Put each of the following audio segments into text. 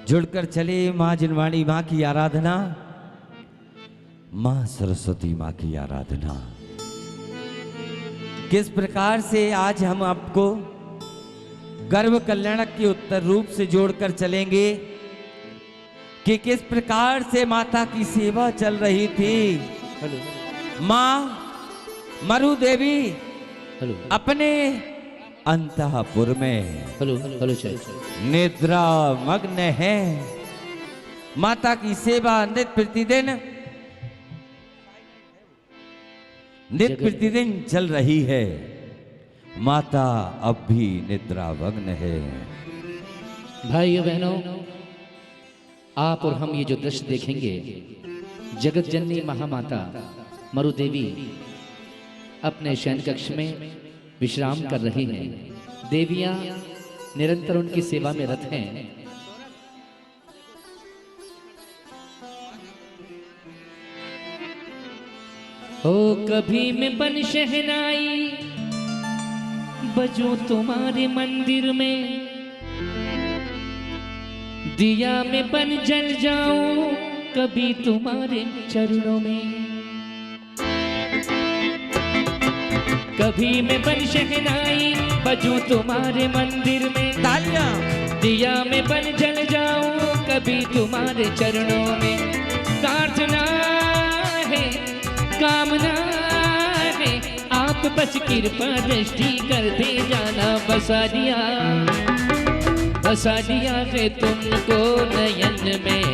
जुड़कर चले माँ जिनवाणी माँ की आराधना, माँ सरस्वती माँ की आराधना। किस प्रकार से आज हम आपको गर्भ कल्याणक के उत्तर रूप से जोड़कर चलेंगे कि किस प्रकार से माता की सेवा चल रही थी। माँ मरु देवी अपने अंतःपुर में निद्रा मग्न है। माता की सेवा नित्य प्रतिदिन चल रही है। माता अब भी निद्रा मग्न है। भाइयों बहनों, आप और हम ये जो दृश्य देखेंगे, जगत जननी महामाता मरु देवी अपने शयन कक्ष में विश्राम कर रही हैं। देवियां निरंतर उनकी सेवा में रत हैं। ओ कभी मैं बन शहनाई बजूं तुम्हारे मंदिर में, दिया में बन जल जाऊं कभी तुम्हारे चरणों में। कभी मैं बन शहनाई बजूं तुम्हारे मंदिर में, तालियां। दिया में बन जल जाऊं कभी तुम्हारे चरणों में। प्रार्थना है, कामना है, आप बस कृपा दृष्टि करते जाना। बसा दिया है तुमको नयन में,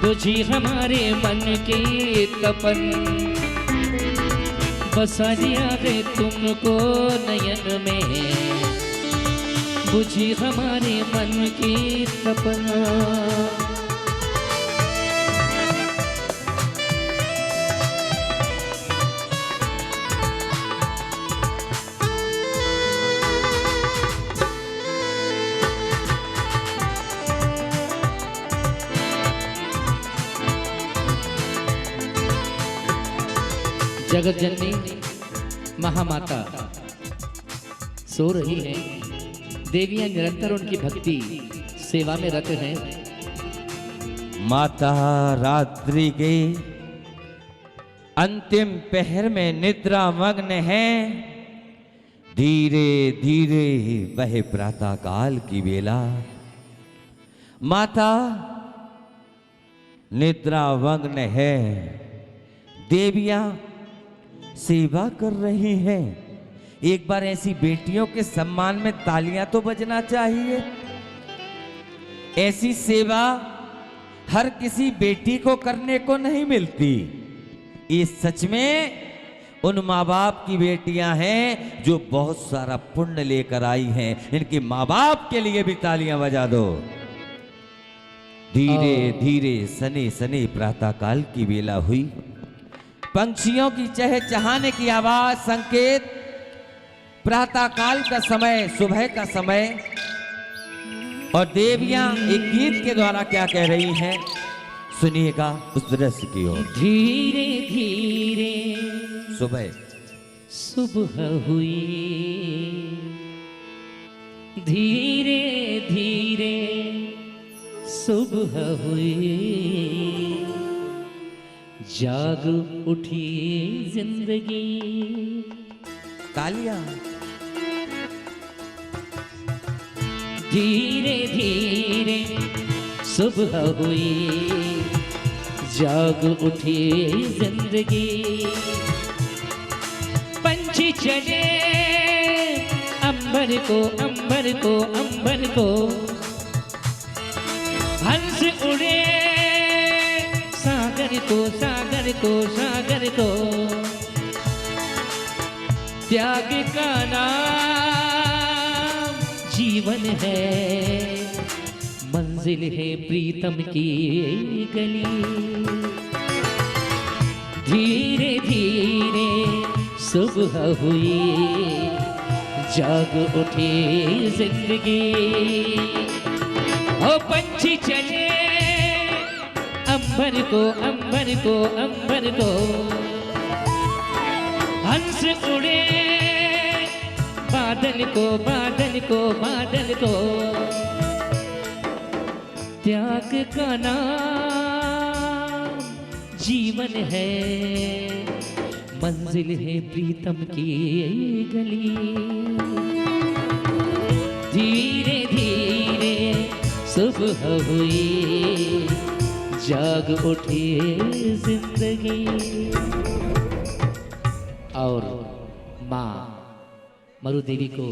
बुझी हमारे मन की तपन। बसा दिया है तुमको नयन में, बुझी हमारे मन की तपना। जगत जननी महामाता सो रही हैं। देवियां निरंतर उनकी भक्ति सेवा में रत हैं। माता रात्रि के अंतिम पहर में निद्रा मग्न है। धीरे धीरे वह प्रातः काल की बेला, माता निद्रा मग्न है। देवियां सेवा कर रही हैं। एक बार ऐसी बेटियों के सम्मान में तालियां तो बजना चाहिए। ऐसी सेवा हर किसी बेटी को करने को नहीं मिलती। ये सच में उन माँ बाप की बेटियां हैं जो बहुत सारा पुण्य लेकर आई हैं। इनके माँ बाप के लिए भी तालियां बजा दो। धीरे धीरे सने सने प्रातः काल की बेला हुई। पंछियों की चहचहाने की आवाज संकेत प्रातः काल का समय, सुबह का समय। और देवियां एक गीत के द्वारा क्या कह रही हैं, सुनिएगा उस दृश्य की ओर। धीरे धीरे सुबह हुई, धीरे धीरे सुबह हुई, जाग उठी जिंदगी। तालियां। धीरे धीरे सुबह हुई, जाग उठी जिंदगी। पंछी चले अंबर को, अंबर को, अंबर को। हंस उड़े सागर को, सागर को, सागर को। त्याग का नाम जीवन है, मंजिल है प्रीतम की गली। धीरे धीरे सुबह हुई, जाग उठी जिंदगी। ओ पंछी चले अंबर को, अंबर को, अंबर को। हंस उड़े बादल को, बादल को, बादल को। त्याग का नाम जीवन है, मंजिल है प्रीतम की गली। धीरे धीरे सुबह हुई, जाग उठी जिंदगी। और माँ मरु देवी को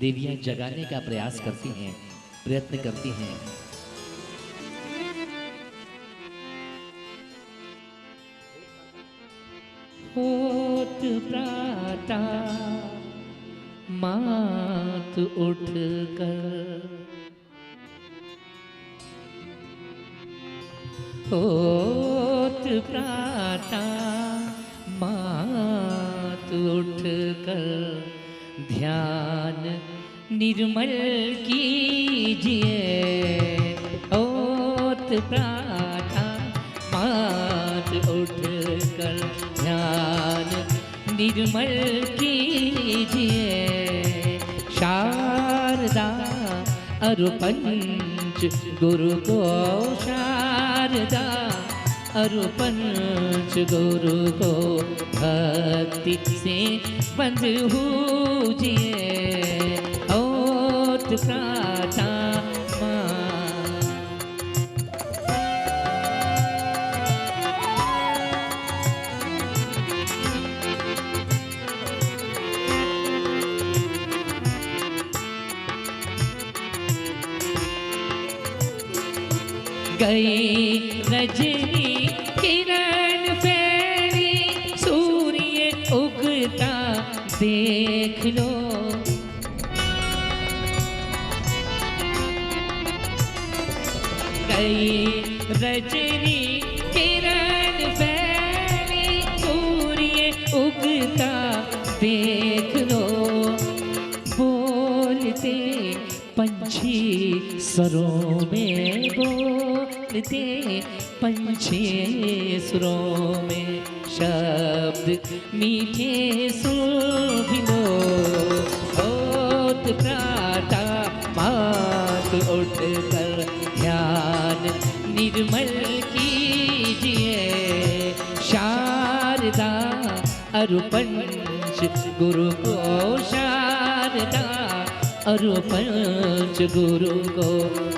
देवियां जगाने का प्रयास करती हैं, प्रयत्न करती हैं। होत प्रातः मात उठ कर, होत प्रातः मात उठ कर, ध्यान निर्मल कीजिए। होत प्रातः मात उठ कर, ध्यान निर्मल कीजिए। शारदा और पंच गुरु को, शारदा और पंच गुरु को भक्ति से बंद होजिए। होत प्रातः गई रजनी किरण फैली, सूर्य उगता देख लो। गई रजनी किरण फैली, सूर्य उगता देख लो। बोलते पंछी स्वरों में, बोलते पंछी स्वरों में, शब्द मीठे सुभिलो। होत प्रातः मात उठ कर, ध्यान निर्मल कीजिए। शारदा और पंच गुरु को, शारदा और पंच गुरु को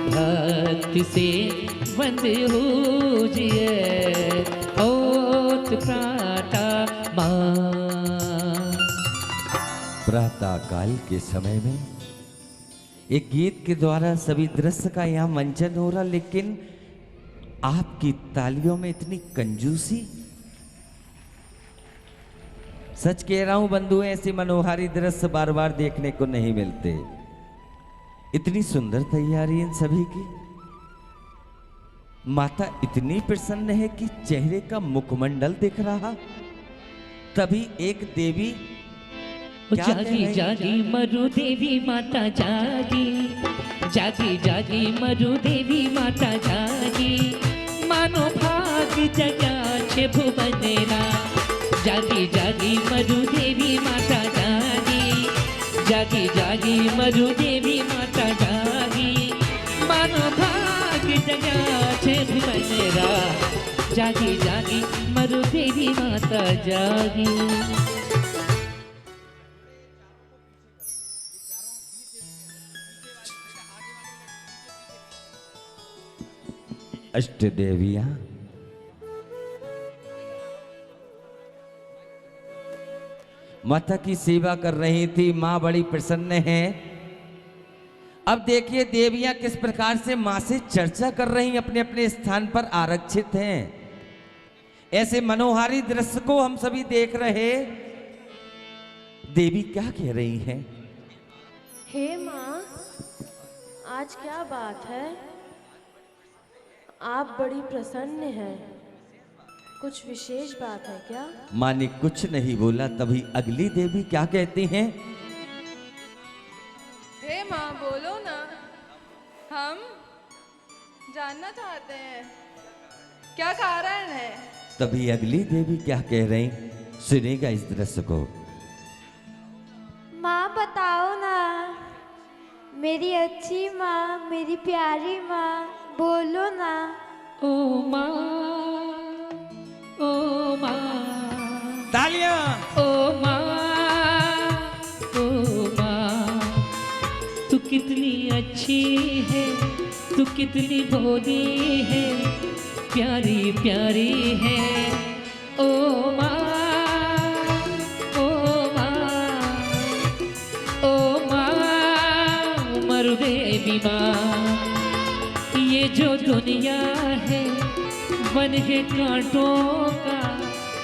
भक्ति से बंद होजिए। होत प्रातः प्रातः काल के समय में एक गीत के द्वारा सभी दृश्य का यहाँ मंचन हो रहा, लेकिन आपकी तालियों में इतनी कंजूसी। सच कह रहा हूं बंधुओं, ऐसे मनोहारी दृश्य बार बार देखने को नहीं मिलते। इतनी सुंदर तैयारी इन सभी की। माता इतनी प्रसन्न है कि चेहरे का मुखमंडल दिख रहा। तभी एक देवी जागी जागी मरु देवी माता जागी, जागी जागी मरु देवी माता जागी। मानो भाग जगा छे भुवनेरा, जागी जागी मरु देवी माता जागी, जागी जागी मरु देवी माता जागी। मानो भाग जगा छे भुवनेरा, जागी जागी मरु देवी माता जागी। अष्ट देवियां माता की सेवा कर रही थी। मां बड़ी प्रसन्न है। अब देखिए देवियां किस प्रकार से मां से चर्चा कर रही, अपने अपने स्थान पर आरक्षित हैं। ऐसे मनोहारी दृश्य को हम सभी देख रहे। देवी क्या कह रही हैं? हे माँ, आज क्या बात है? आप बड़ी प्रसन्न हैं। कुछ विशेष बात है क्या? माँ ने कुछ नहीं बोला। तभी अगली देवी क्या कहती हैं? हे माँ बोलो ना, हम जानना चाहते हैं क्या कारण है। तभी अगली देवी क्या कह रही, सुनेगा इस दृश्य को। माँ बताओ ना, मेरी अच्छी माँ, मेरी प्यारी माँ, बोलो ना। ओ माँ, ओ माँ, तालियां। ओ माँ, ओ माँ, तू कितनी अच्छी है, तू कितनी भोली है, प्यारी प्यारी है। ओ माँ, ओ माँ, ओ माँ, मरु देवी माँ, ये जो दुनिया है बन के कांटों का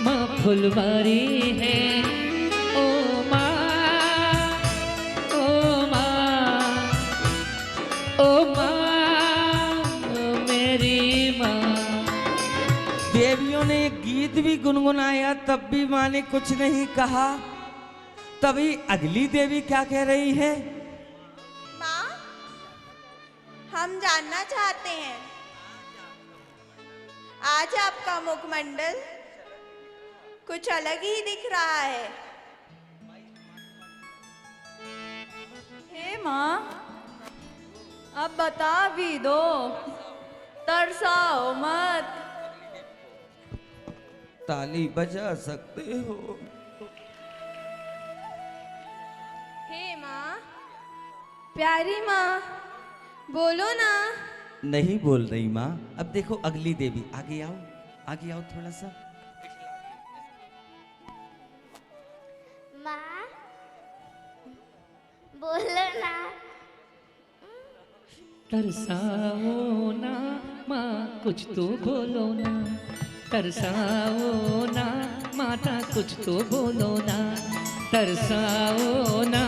माँ फुलवारी है। ओ माँ, ओ माँ, ओ माँ, मेरी माँ। देवियों ने एक गीत भी गुनगुनाया, तब भी माँ ने कुछ नहीं कहा। तभी अगली देवी क्या कह रही है? माँ, हम जानना चाहते हैं, आज आपका मुखमंडल कुछ अलग ही दिख रहा है। हे माँ, अब बता भी दो, तरसाओ मत। ताली बजा सकते हो। हे माँ, प्यारी माँ, बोलो ना। नहीं बोल रही माँ। अब देखो अगली देवी। आगे आओ, आगे आओ थोड़ा सा। माँ, बोलो ना। तरसाओ ना माँ, कुछ तो बोलो ना। तरसाओ ना माता, कुछ तो बोलो ना। तरसाओ ना,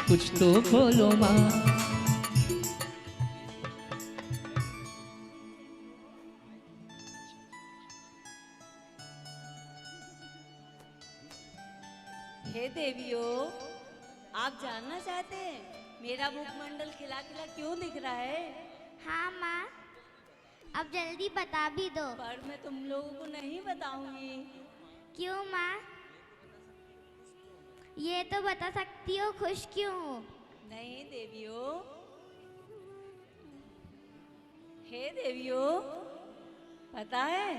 कुछ तो बोलो माँ। हे देवियों, आप जानना चाहते हैं मेरा मुखमंडल खिला खिला क्यों दिख रहा है? हाँ माँ, अब जल्दी बता भी दो। पर मैं तुम लोगों को नहीं बताऊंगी। क्यों माँ? ये तो बता सकती हो, खुश क्यों हो? नहीं देवियों, हे देवियों, पता है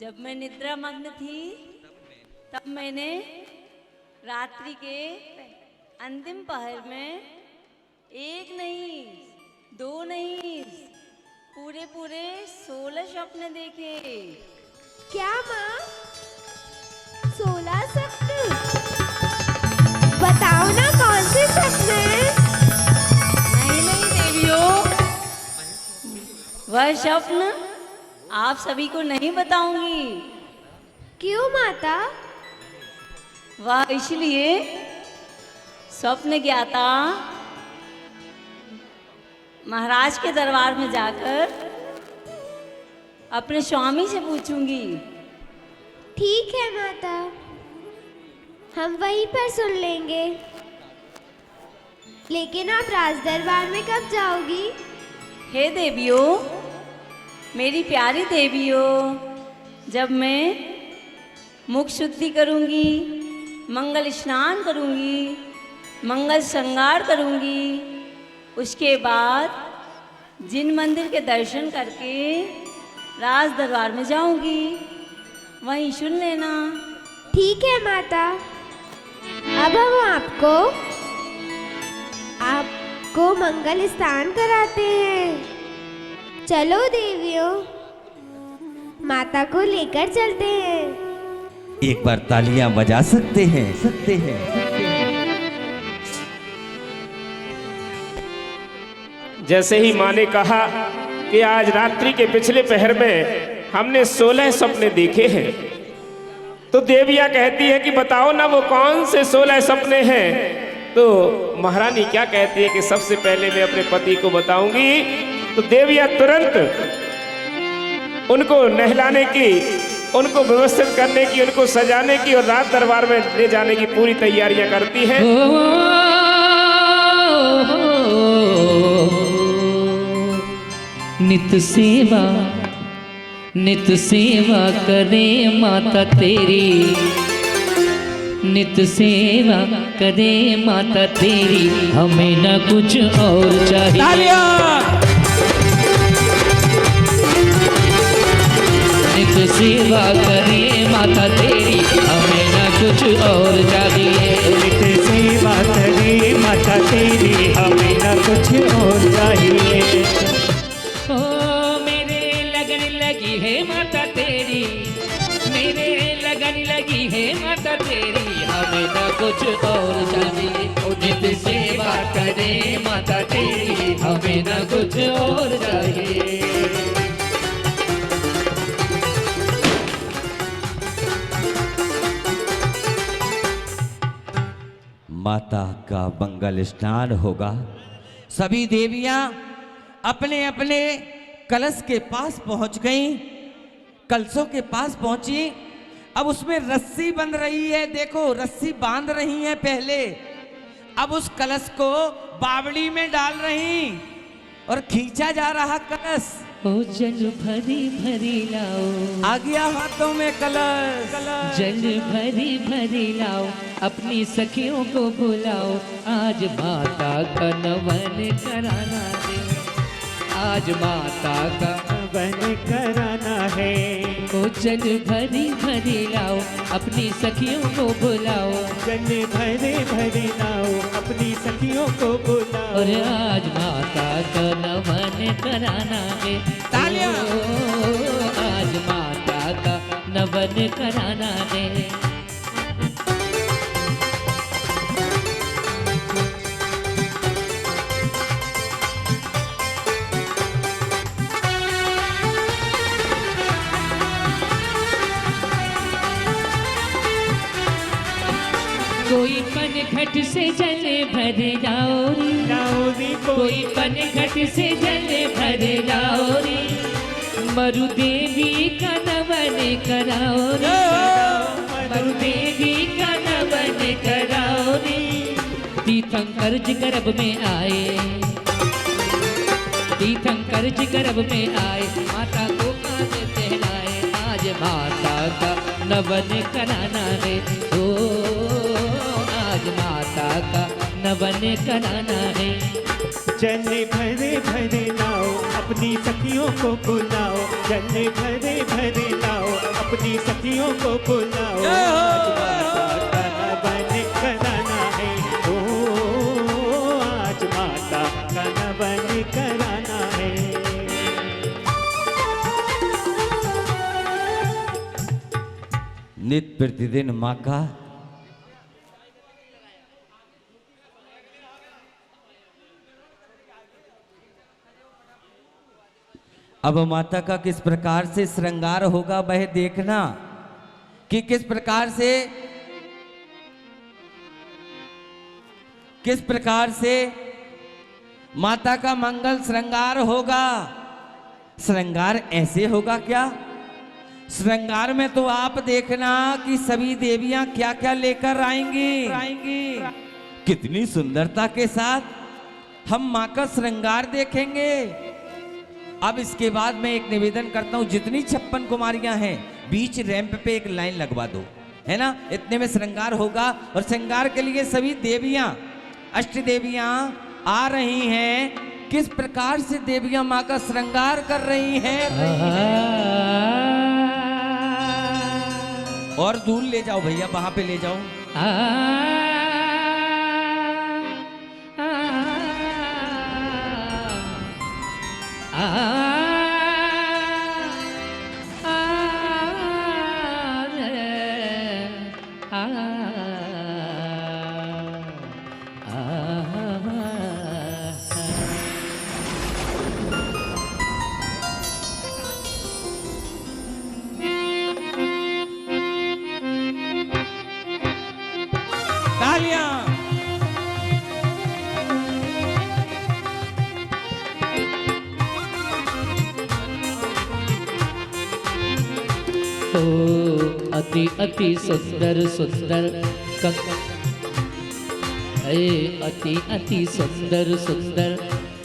जब मैं निद्रा मग्न थी तब मैंने रात्रि के अंतिम पहर में एक नहीं, दो नहीं, पूरे पूरे 16 स्वप्न देखे। क्या माँ? 16 सपने? बताओ ना कौन से सपने? नहीं नहीं देवियों, वह स्वप्न आप सभी को नहीं बताऊंगी। क्यों माता? वह इसलिए स्वप्न ज्ञाता महाराज के दरबार में जाकर अपने स्वामी से पूछूंगी। ठीक है माता, हम वहीं पर सुन लेंगे। लेकिन आप राज दरबार में कब जाओगी? हे देवियों, मेरी प्यारी देवियों, जब मैं मुख शुद्धि करूंगी, मंगल स्नान करूंगी, मंगल श्रृंगार करूंगी, उसके बाद जिन मंदिर के दर्शन करके राज दरबार में जाऊंगी, वहीं सुन लेना। ठीक है माता, अब हम आपको मंगल स्नान कराते हैं। चलो देवियों, माता को लेकर चलते हैं। एक बार तालियां बजा सकते हैं। जैसे ही माँ ने कहा कि आज रात्रि के पिछले पहर में हमने 16 सपने देखे हैं, तो देविया कहती है कि बताओ ना वो कौन से 16 सपने हैं। तो महारानी क्या कहती है कि सबसे पहले मैं अपने पति को बताऊंगी। तो देविया तुरंत उनको नहलाने की, उनको व्यवस्थित करने की, उनको सजाने की और राज दरबार में ले जाने की पूरी तैयारियां करती हैं। नित सेवा करे माता तेरी, नित सेवा करे माता तेरी, हमें न कुछ और चाहिए। सेवा करें माता तेरी, हमें न कुछ और चाहिए। नित सेवा करें माता तेरी, हमें न कुछ और चाहिए। ओ मेरे लगन लगी है माता तेरी, मेरे लगन लगी है माता तेरी, हमें न कुछ और चाहिए। नित सेवा करें माता तेरी, हमें न कुछ और चाहिए। माता का मंगल स्नान होगा। सभी देवियां अपने अपने कलश के पास पहुंच गईं, कलशों के पास पहुंची। अब उसमें रस्सी बंध रही है, देखो रस्सी बांध रही है पहले। अब उस कलश को बावड़ी में डाल रही और खींचा जा रहा कलश। ओ जल भरी भरी लाओ, आ गया हाथों में कलश। जल भरी भरी लाओ, अपनी सखियों को बुलाओ, आज माता का नमन कराना है, आज माता का नमन कराना है। ओ जल भरी भरी लाओ, अपनी सखियों को बुलाओ, जल भरे भरे लाओ, अपनी सखियों को बुलाओ, और आज माता का नमन कराना है। तालियां। ओ, आज माता का नमन कराना है। कोई पनघट से जल भर लाओ रे, लाओरी कोई पनघट से जल भर लाओ रे, मरु देवी का नमन कराओ रे, मरु देवी का नमन कराओ रे। तीर्थंकर जी गर्भ में आए, तीर्थंकर जी गर्भ में आए, माता को कान सहलाए, आज माता का नमन कराना है। ओ आज माता का नमन कराना है। जल भरे भरे लाओ, अपनी सखियों को बुलाओ, जल भरे भरे लाओ, अपनी सखियों को बुलाओ, आज माता का नमन कराना है। ओ आज माता का नमन कराना है। नित्य प्रतिदिन माँ का अब माता का किस प्रकार से श्रृंगार होगा वह देखना कि किस प्रकार से माता का मंगल श्रृंगार होगा। श्रृंगार ऐसे होगा क्या? श्रृंगार में तो आप देखना कि सभी देवियां क्या क्या लेकर आएंगी। कितनी सुंदरता के साथ हम मां का श्रृंगार देखेंगे। अब इसके बाद मैं एक निवेदन करता हूं, जितनी 56 कुमारियां हैं बीच रैंप पे एक लाइन लगवा दो, है ना। इतने में श्रृंगार होगा और श्रृंगार के लिए सभी देवियां, अष्ट देवियां आ रही हैं। किस प्रकार से देवियां मां का श्रृंगार कर रही हैं। और दूर ले जाओ भैया, वहां पे ले जाओ। तालियां। ओ अति अति सुंदर सुंदर अति अति सुंदर सुंदर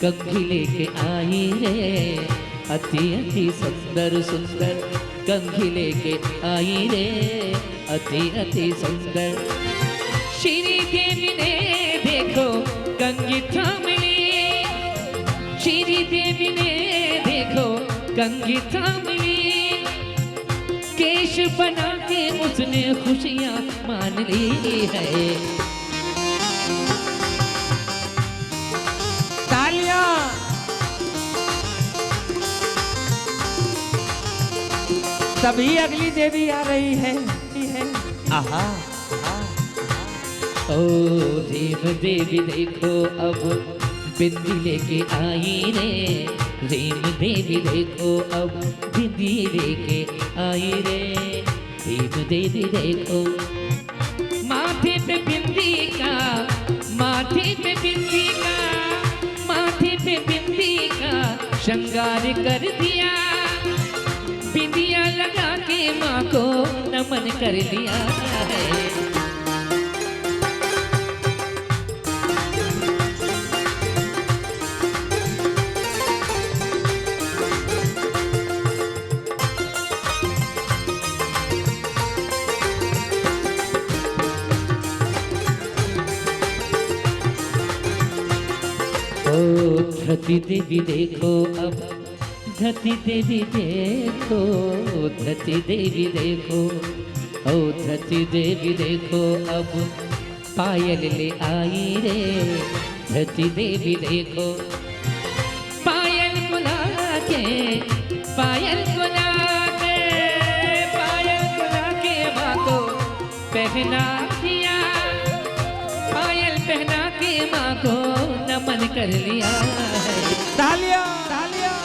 कंघी लेके आई रे, अति अति सुंदर सुंदर कंघी लेके आई रे, अति अति सुंदर। श्री देवी ने देखो कंघी थाम ली, श्री देवी ने देखो कंघी थाम ली, केश बना के उसने खुशियां मान ली है। तालियां। तभी अगली देवी आ रही है। आहा। ओ देव देवी देखो अब बिंदी लेके आई रे, रेम देवी देखो अब बिंदी लेके आई रे, देव देवी देखो माथे पे बिंदी का, माथे पे बिंदी का, माथे पे बिंदी का श्रृंगार कर दिया, बिंदिया लगा के माँ को नमन कर लिया है। धरती देवी देखो अब, धरती देवी देखो, धरती देवी देखो, ओ धरती देवी देखो अब पायल ले आई रे, धरती देवी देखो पायल बुला के, पायल बुला के, पायल बुला के माँ को पहना दिया, पायल पहना के माँ को नमन कर लिया है। तालियां, तालियां,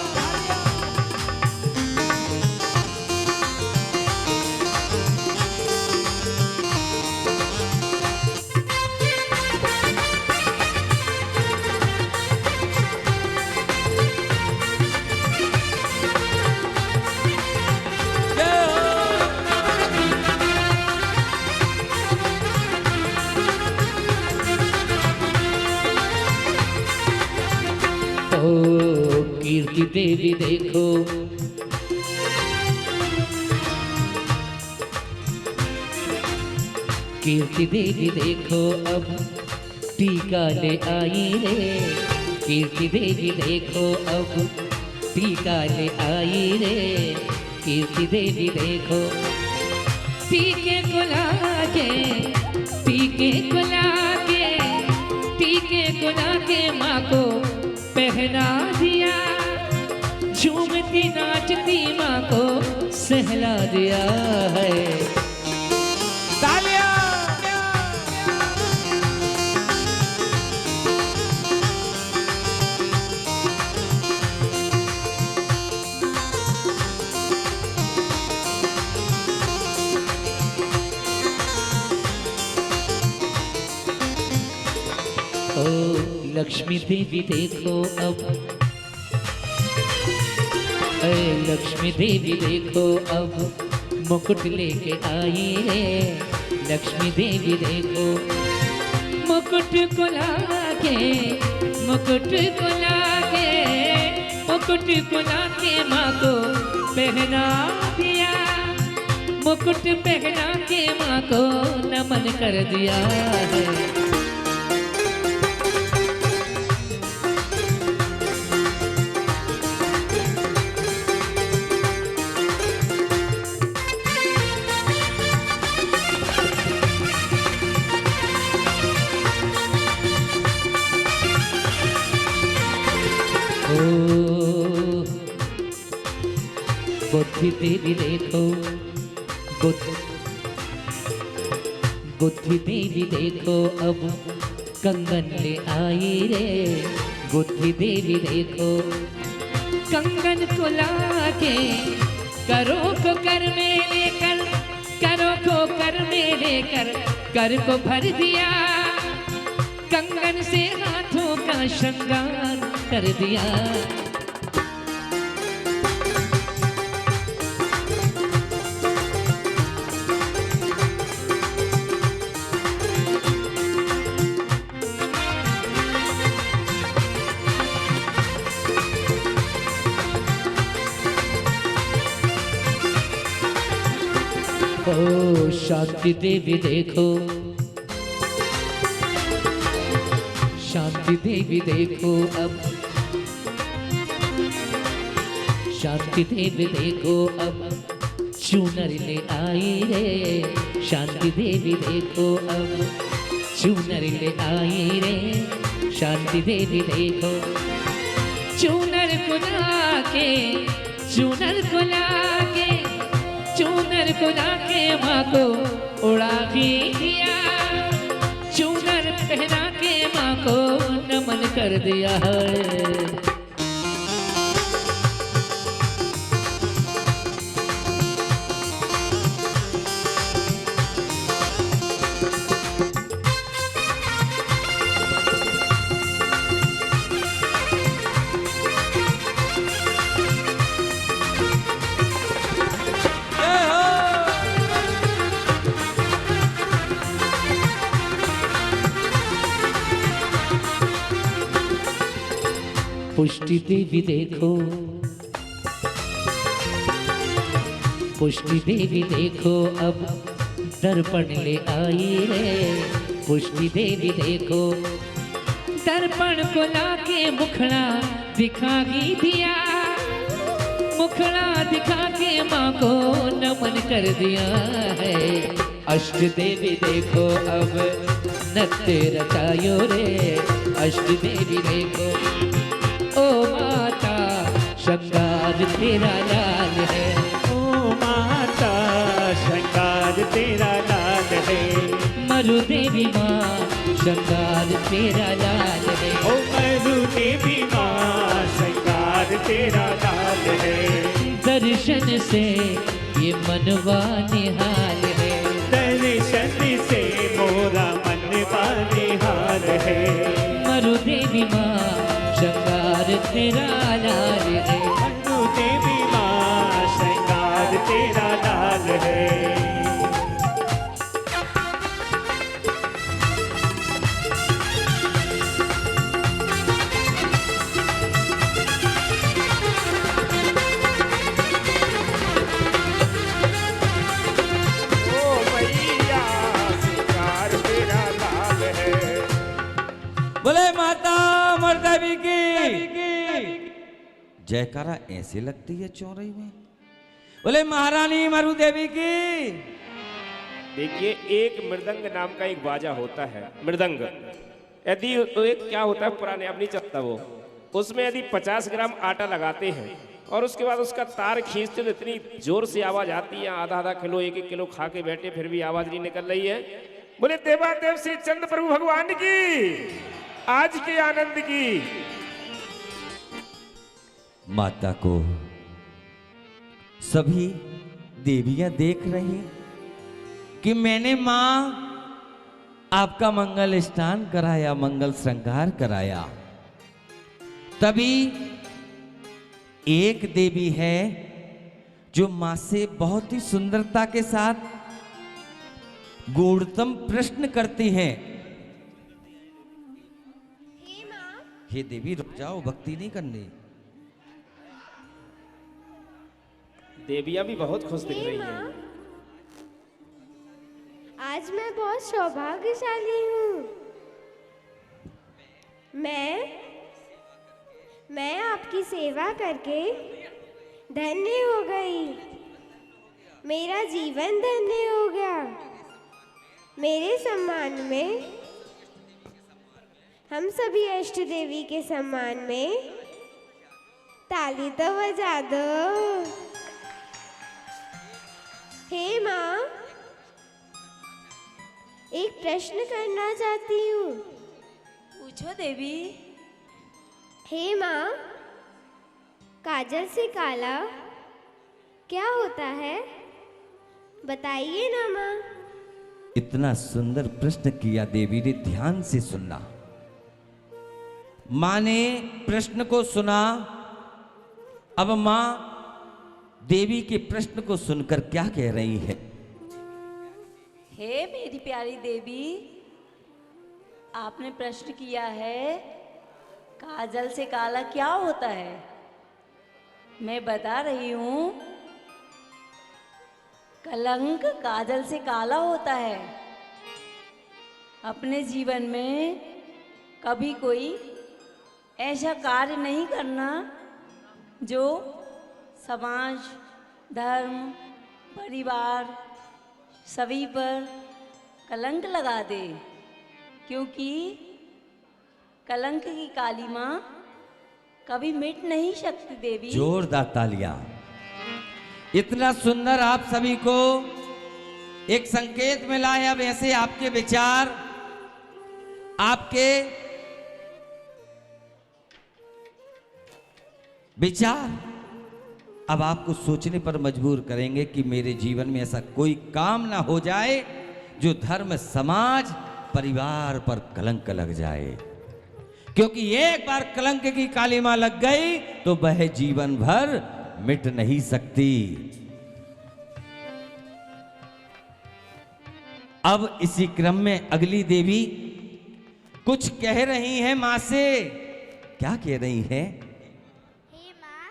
कीर्ति देवी देखो, कीर्ति देवी देखो अब टीका ले आई रे, कीर्ति देवी देखो अब टीका ले आई रे, कीर्ति देवी देखो टीके को लाके, टीके को लाके, टीके को लाके माँ को पहना दिया, झूमती नाचती माँ को सहला दिया है। तालियां। ओ लक्ष्मी देवी देखो अब, लक्ष्मी देवी देखो अब मुकुट लेके आई रे, लक्ष्मी देवी देखो मुकुट को लाके, मुकुट को लाके, मुकुट को लाके माँ को पहना दिया, मुकुट पहना के माँ को नमन कर दिया है। बुद्धि देवी देखो, बुद्धि देवी देखो अब कंगन ले आई रे, बुद्धि देवी देखो कंगन को लाके, करो को कर में लेकर, करो को कर में लेकर कर को भर दिया, कंगन से हाथों का श्रृंगार कर दिया। ओ शांति देवी देखो, शांति देवी देखो अब, शांति देवी देखो अब चूनर ले आई रे शांति देवी देखो अब, चूनर ले आई रे शांति देवी देखो। चूनर को लाके, चूनर को लाके, चूनर को लाके माँ को उड़ा भी दिया, चूनर पहना के माँ को नमन कर दिया है। पुष्टि देवी देखो, पुष्टि देवी देखो अब दर्पण ले आई रे, पुष्टि देवी देखो दर्पण को लाके मुखड़ा दिखागी दिया, मुखड़ा दिखा के माँ को नमन कर दिया है। अष्ट देवी देखो अब नृत्य रचायो रे, अष्ट देवी देखो ओ माता श्रृंगार तेरा लाल है, ओ माता श्रृंगार तेरा लाल है, मरु देवी माँ श्रृंगार तेरा लाल है, ओ मरु देवी माँ श्रृंगार तेरा लाल है। दर्शन से ये मनवा निहाल है, दर्शन से मोरा मनवा निहाल है, मरु देवी माँ श्रृंगार तेरा लाल है, मरु देवी माँ श्रृंगार तेरा लाल है। ओ मैया श्रृंगार तेरा लाल है। बोले माता अमर देवी की जयकारा ऐसे लगती है चौराहे में। बोले महारानी मरु देवी की। देखिए एक मृदंग नाम का एक बाजा होता है, मृदंग। यदि एक क्या होता है पुराने, अब नहीं चलता वो, उसमें यदि 50 ग्राम आटा लगाते हैं और उसके बाद उसका तार खींचते तो इतनी जोर से आवाज आती है, आधा आधा किलो 1-1 किलो खा के बैठे फिर भी आवाज नहीं निकल रही है। बोले देवादेव श्री चंद्र प्रभु भगवान की आज के आनंद की। माता को सभी देवियां देख रही कि मैंने मां आपका मंगल स्नान कराया, मंगल श्रृंगार कराया। तभी एक देवी है जो मां से बहुत ही सुंदरता के साथ गूढ़तम प्रश्न करती हैं। हे देवी रुक जाओ, भक्ति नहीं करनी। देवियां भी बहुत खुश दिख रही हैं। आज मैं बहुत सौभाग्यशाली हूँ। मैं आपकी सेवा करके धन्य हो गई। मेरा जीवन धन्य हो गया। मेरे सम्मान में, हम सभी अष्ट देवी के सम्मान में ताली तो बजा दो। हे माँ, एक प्रश्न करना चाहती हूँ। पूछो देवी। हे माँ, काजल से काला क्या होता है, बताइए ना माँ। इतना सुंदर प्रश्न किया देवी ने, ध्यान से सुनना। मां ने प्रश्न को सुना। अब मां देवी के प्रश्न को सुनकर क्या कह रही है। हे मेरी प्यारी देवी, आपने प्रश्न किया है काजल से काला क्या होता है। मैं बता रही हूं, कलंक काजल से काला होता है। अपने जीवन में कभी कोई ऐसा कार्य नहीं करना जो समाज, धर्म, परिवार सभी पर कलंक लगा दे, क्योंकि कलंक की काली माँ कभी मिट नहीं सकती देवी। जोरदार तालियां। इतना सुंदर आप सभी को एक संकेत मिला है। अब ऐसे आपके विचार, आपके विचार अब आपको सोचने पर मजबूर करेंगे कि मेरे जीवन में ऐसा कोई काम ना हो जाए जो धर्म, समाज, परिवार पर कलंक लग जाए, क्योंकि एक बार कलंक की काली मां लग गई तो वह जीवन भर मिट नहीं सकती। अब इसी क्रम में अगली देवी कुछ कह रही हैं मां से। क्या कह रही हैं? हे माँ,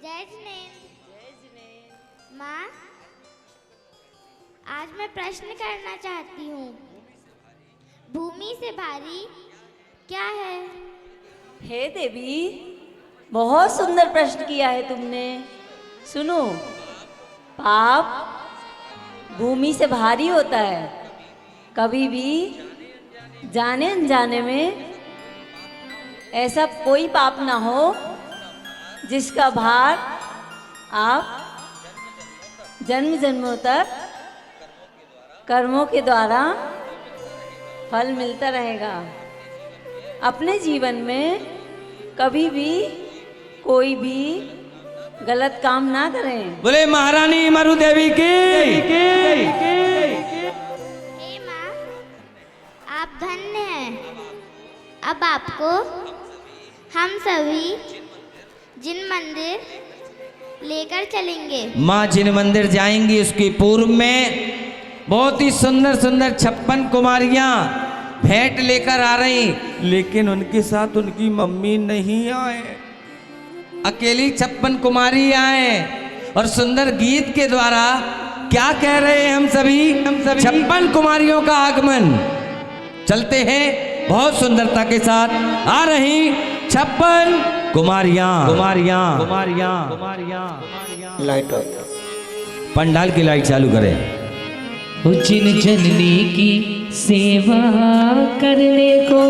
जय जिनेन्द्र। माँ, आज मैं प्रश्न करना चाहती हूँ, भूमि से भारी क्या है? हे देवी, बहुत सुंदर प्रश्न किया है तुमने। सुनो, पाप भूमि से भारी होता है। कभी भी जाने अनजाने में ऐसा कोई पाप ना हो जिसका भार आप जन्म जन्मों तक कर्मों के द्वारा फल मिलता रहेगा। अपने जीवन में कभी भी कोई भी गलत काम ना करें। बोले महारानी मरु देवी की। हे माँ, आप धन्य हैं। अब आपको हम सभी जिन मंदिर लेकर चलेंगे। माँ जिन मंदिर जाएंगी उसके पूर्व में बहुत ही सुंदर सुंदर 56 कुमारियां भेंट लेकर आ रही, लेकिन उनके साथ उनकी मम्मी नहीं आए। अकेली 56 कुमारी आए और सुंदर गीत के द्वारा क्या कह रहे हैं हम सभी 56 कुमारियों का आगमन। चलते हैं, बहुत सुंदरता के साथ आ रही 56 कुमारियां। लाइट पंडाल की लाइट चालू करें। जिन जननी की सेवा करने को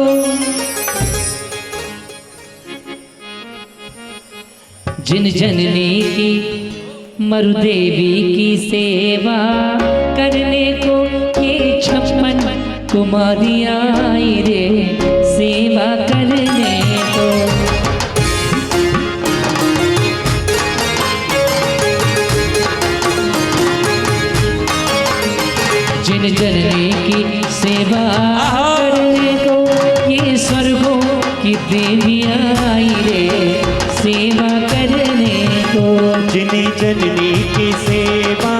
जिन जननी की मरुदेवी की सेवा करने को ये 56 कुमारियां आई रे सेवा करने को। जिन जननी की सेवा करने को ये स्वर्गों की देवियां आई रे सेवा करने को। जिन जननी की सेवा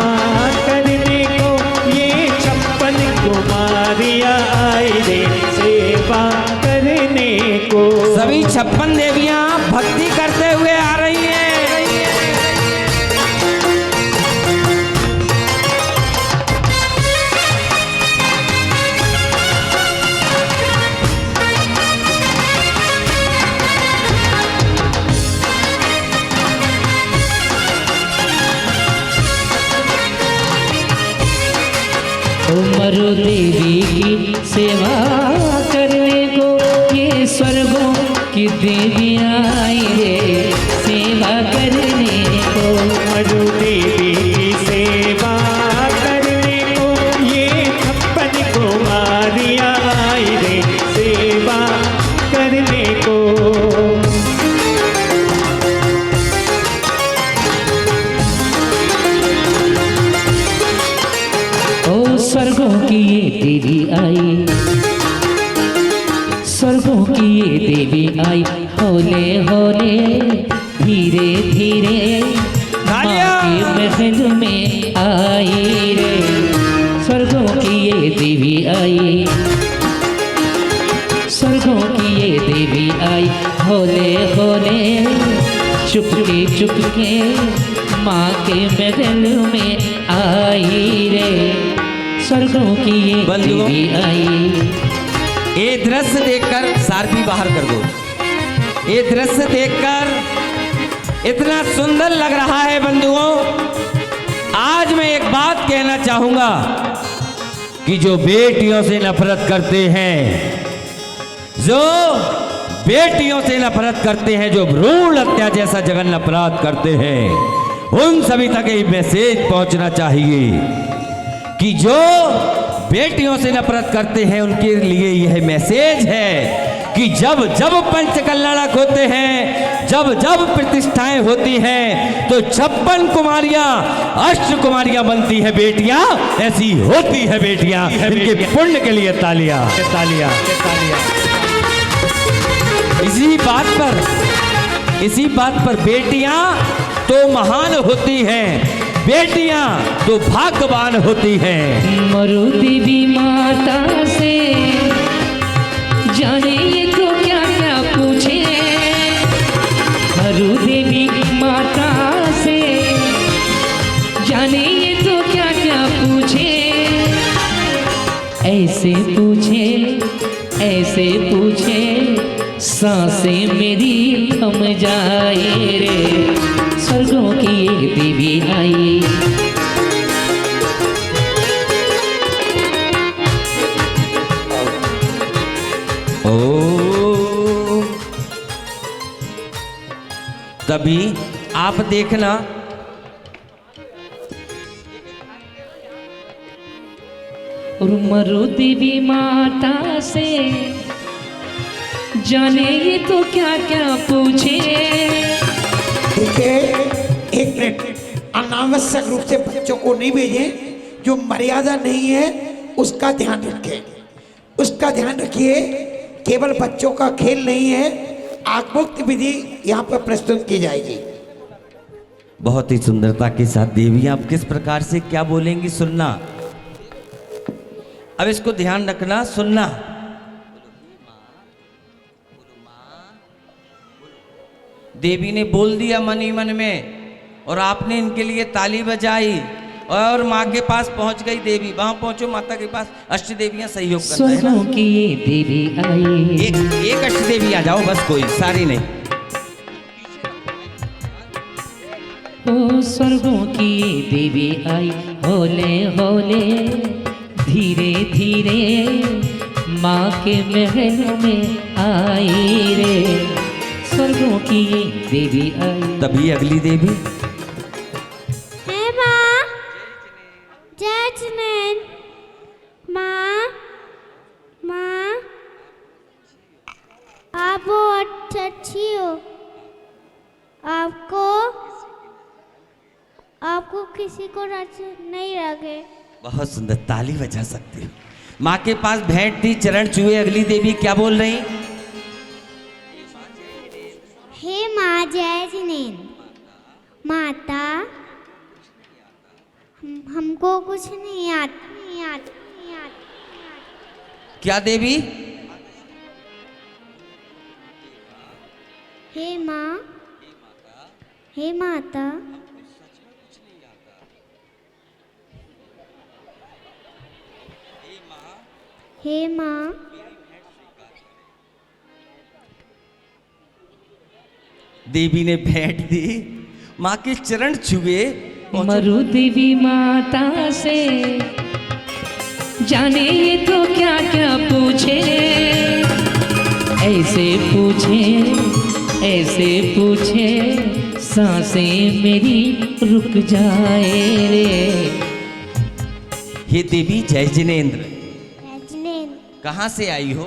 करने को ये 56 कुमारियां आई रे सेवा करने को। सभी 56 देवियां भक्ति करते हुए आ रही हैं। मरु देवी की सेवा करने को ये स्वर्गों की देवियां आई रे सेवा करने को। मरु देवी की सेवा करने को ये 56 कुमारियां आई रे सेवा करने को। स्वर्गों की ये देवी आई, स्वर्गों की ये देवी आई, होले होले धीरे धीरे माँ के महल में आई रे। स्वर्गों की ये देवी आई, स्वर्गों की ये देवी आई, होले होले चुपके माँ के महल में आई रे। स्वर्गों की ये देवी आई। ये दृश्य देखकर सारथी बाहर कर दो। ये दृश्य देखकर इतना सुंदर लग रहा है बंधुओं। आज मैं एक बात कहना चाहूंगा कि जो बेटियों से नफरत करते हैं, जो बेटियों से नफरत करते हैं, जो भ्रूण हत्या जैसा जघन्य अपराध करते हैं, उन सभी तक ये मैसेज पहुंचना चाहिए कि जो बेटियों से नफरत करते हैं उनके लिए यह मैसेज है कि जब जब पंच कल्याणक होते हैं, जब जब प्रतिष्ठाएं होती हैं, तो 56 कुमारियां, अष्ट कुमारियां बनती है बेटियां, ऐसी होती है बेटियां। इनके पुण्य के लिए तालियां, तालियां, तालियां। इसी बात पर बेटियां तो महान होती हैं, बेटियां तो भाग्यवान होती हैं। मरु देवी माता से जाने ये तो क्या क्या पूछे, मरु देवी माता से जाने ये तो क्या क्या पूछे, ऐसे पूछे सांसें मेरी थम जाए रे, स्वर्गों की एक देवी आई। तभी आप देखना मरु देवी माता से जाने ये तो क्या क्या पूछे। देखिए, एक मिनट, अनावश्यक रूप से बच्चों को नहीं भेजें। जो मर्यादा नहीं है उसका ध्यान रखें, उसका ध्यान रखिए। केवल बच्चों का खेल नहीं है, आत्मोक्त विधि यहाँ पर प्रस्तुत की जाएगी। बहुत ही सुंदरता के साथ देवी आप किस प्रकार से क्या बोलेंगी सुनना। अब इसको ध्यान रखना, सुनना। देवी ने बोल दिया मन ही मन में और आपने इनके लिए ताली बजाई और माँ के पास पहुंच गई देवी। वहां पहुंचो माता के पास, अष्ट देवियां सहयोग करना है ना। की ये देवी आई, एक अष्ट देवी आ जाओ बस, कोई सारी नहीं। ओ स्वर्गों की ये देवी आई, होले होले धीरे धीरे माँ के महल में आई रे, स्वर्गों की ये देवी आई। तभी अगली देवी है माँ, जय जिनेंद्र। माँ, माँ, आप बहुत अच्छी हो। आपको किसी को नहीं लगे। बहुत सुंदर, ताली बजा सकते हो। माँ के पास भेंट थी, चरण छुए। अगली देवी क्या बोल रही? हे माँ जय जिनेंद्र। माता, हमको कुछ नहीं आता। क्या देवी? हे माँ, हे माता, हे माँ, देवी ने भेंट दी, माँ के चरण छुए। मरु देवी माता से जाने ये तो क्या क्या पूछे, ऐसे पूछे सांसें मेरी रुक जाए रे। हे देवी जय जिनेंद्र, जिनेंद्र कहाँ से आई हो?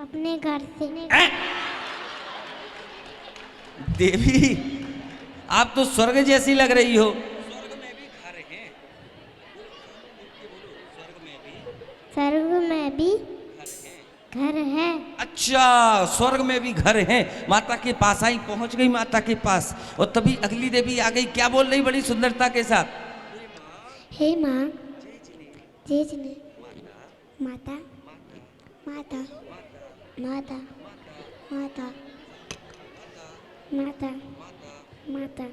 अपने घर से। देवी आप तो स्वर्ग जैसी लग रही हो। स्वर्ग में भी घर है। अच्छा, स्वर्ग में भी घर है। माता के पास आई, पहुंच गई माता के पास, और तभी अगली देवी आ गई। क्या बोल रही बड़ी सुंदरता के साथ? हे माँ जय जिनेंद्र। माता, माता, माता, माता, माता, माता,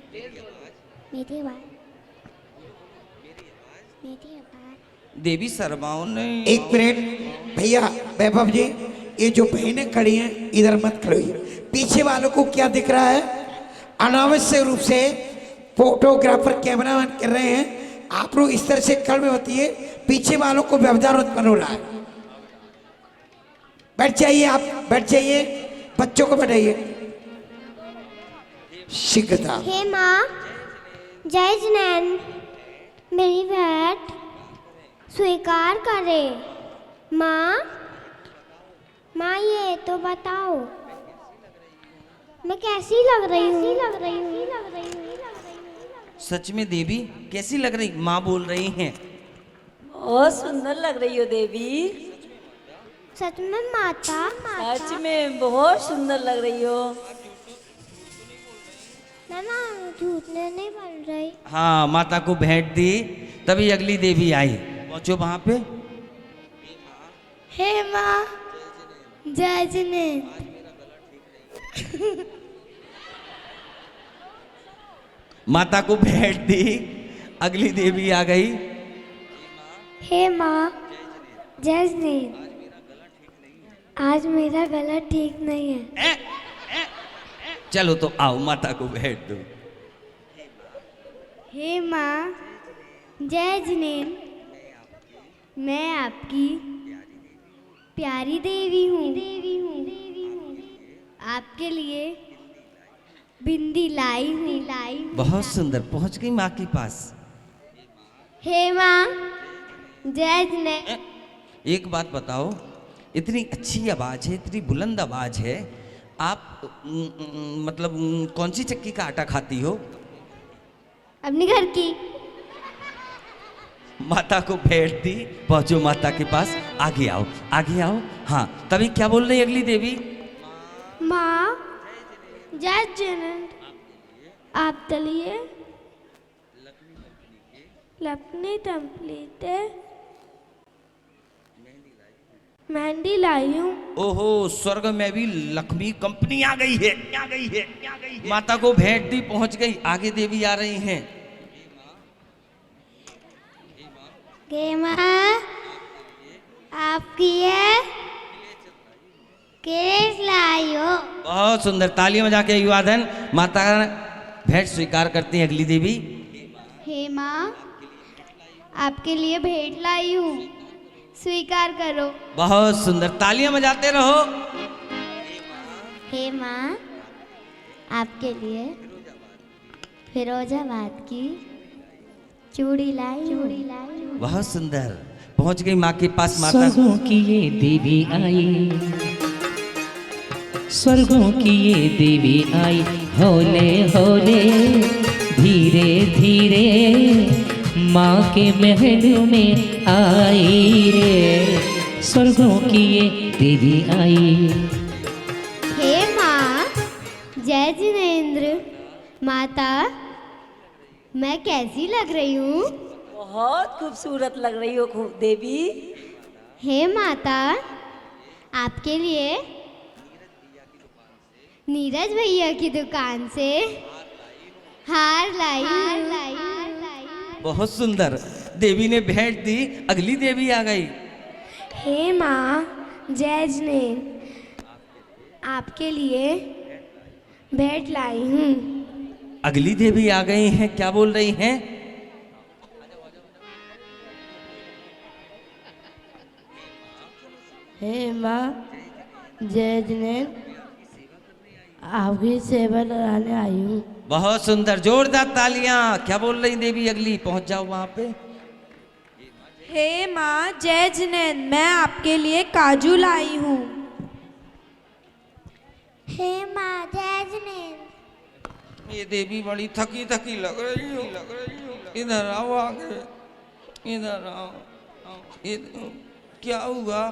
मेरी आवाज। देवी शर्माओ नहीं। एक मिनट भैया, वैभव जी, ये जो बहनें खड़ी हैं इधर मत खड़ो। पीछे वालों को क्या दिख रहा है? अनावश्यक रूप से फोटोग्राफर कैमरामैन कर रहे हैं। आप लोग इस तरह से कल में होती पीछे वालों को व्यवधान उत्पन्न हो रहा है। बैठ जाइए, आप बैठ जाइए, बच्चों को बैठाइए शीघ्रता। हे माँ जय जिनेंद्र, मेरी भेंट स्वीकार करे। माँ माँ ये तो बताओ मैं कैसी लग रही हूँ? सच में देवी कैसी लग रही? माँ बोल रही हैं। बहुत सुंदर लग रही हो देवी। सच में माता? सच में बहुत सुंदर लग रही हो। ना झूठ नहीं बोल रही। हाँ, माता को भेंट दी तभी अगली देवी आई। पहुंचो वहां पे। हे माँ जय जिनेंद्र। माता को भेंट दी, अगली देवी आ गई। हे माँ जय जिनेंद्र, आज मेरा गला ठीक नहीं है। चलो तो आओ माता को भेंट दो। हे माँ जय जिनेंद्र, मैं आपकी प्यारी देवी हूँ। आपके लिए बिंदी लाई हूँ। बहुत सुंदर, पहुंच गई माँ के पास। हे माँ जय जिनेंद्र। एक बात बताओ, इतनी अच्छी आवाज है, इतनी बुलंद आवाज है, आप मतलब कौन सी चक्की का आटा खाती हो? अपनी घर की। माता को भेंट दी, पहुंचो माता के पास। आगे आओ, आगे आओ। हाँ, तभी क्या बोल रही अगली देवी? माँ जय जिनेंद्र, आप चलिए लपनी तंपलीते मेहंदी लाई हूँ। ओहो, स्वर्ग में भी लक्ष्मी कंपनी आ गई है, आ गई है, आ गई है। माता को भेंट दी, पहुंच गई। आगे देवी आ रही हैं। हे माँ आपकी है केस लाई हो। बहुत सुंदर, तालियां बजा के अभिवादन। माता भेंट स्वीकार करती है अगली देवी। हे माँ आपके लिए भेंट लाई हूँ, स्वीकार करो। बहुत सुंदर, तालियां बजाते रहो। हे माँ आपके लिए फिरोजाबाद की चूड़ी लाई हूँ। बहुत सुंदर, पहुंच गई माँ के पास। माता स्वर्गों की ये देवी आई, स्वर्गों की ये देवी आई, होले होले धीरे धीरे माँ के महल में आई रे। स्वर्गों की ये देवी आई। हे माँ जय जिनेंद्र, माता मैं कैसी लग रही हूँ? बहुत खूबसूरत लग रही हो खूब देवी। हे माता आपके लिए नीरज भैया की दुकान से हार लाई हूँ। बहुत सुंदर, देवी ने भेंट दी, अगली देवी आ गई। हे माँ जय जिनेंद्र, आपके लिए भेंट लाई हूँ। अगली देवी आ गई हैं। क्या बोल रही हैं? हे माँ जय जिनेंद्र, आपकी सेवा कराने आई हूँ। बहुत सुंदर, जोरदार तालियां। क्या बोल रही देवी अगली? पहुंच जाओ वहां पे। हे माँ जय जिनेंद्र, मैं आपके लिए काजू लाई हूँ। हे माँ जय जिनेंद्र। ये देवी बड़ी थकी थकी लग रही हो, इधर आओ, आगे इधर आओ। क्या हुआ?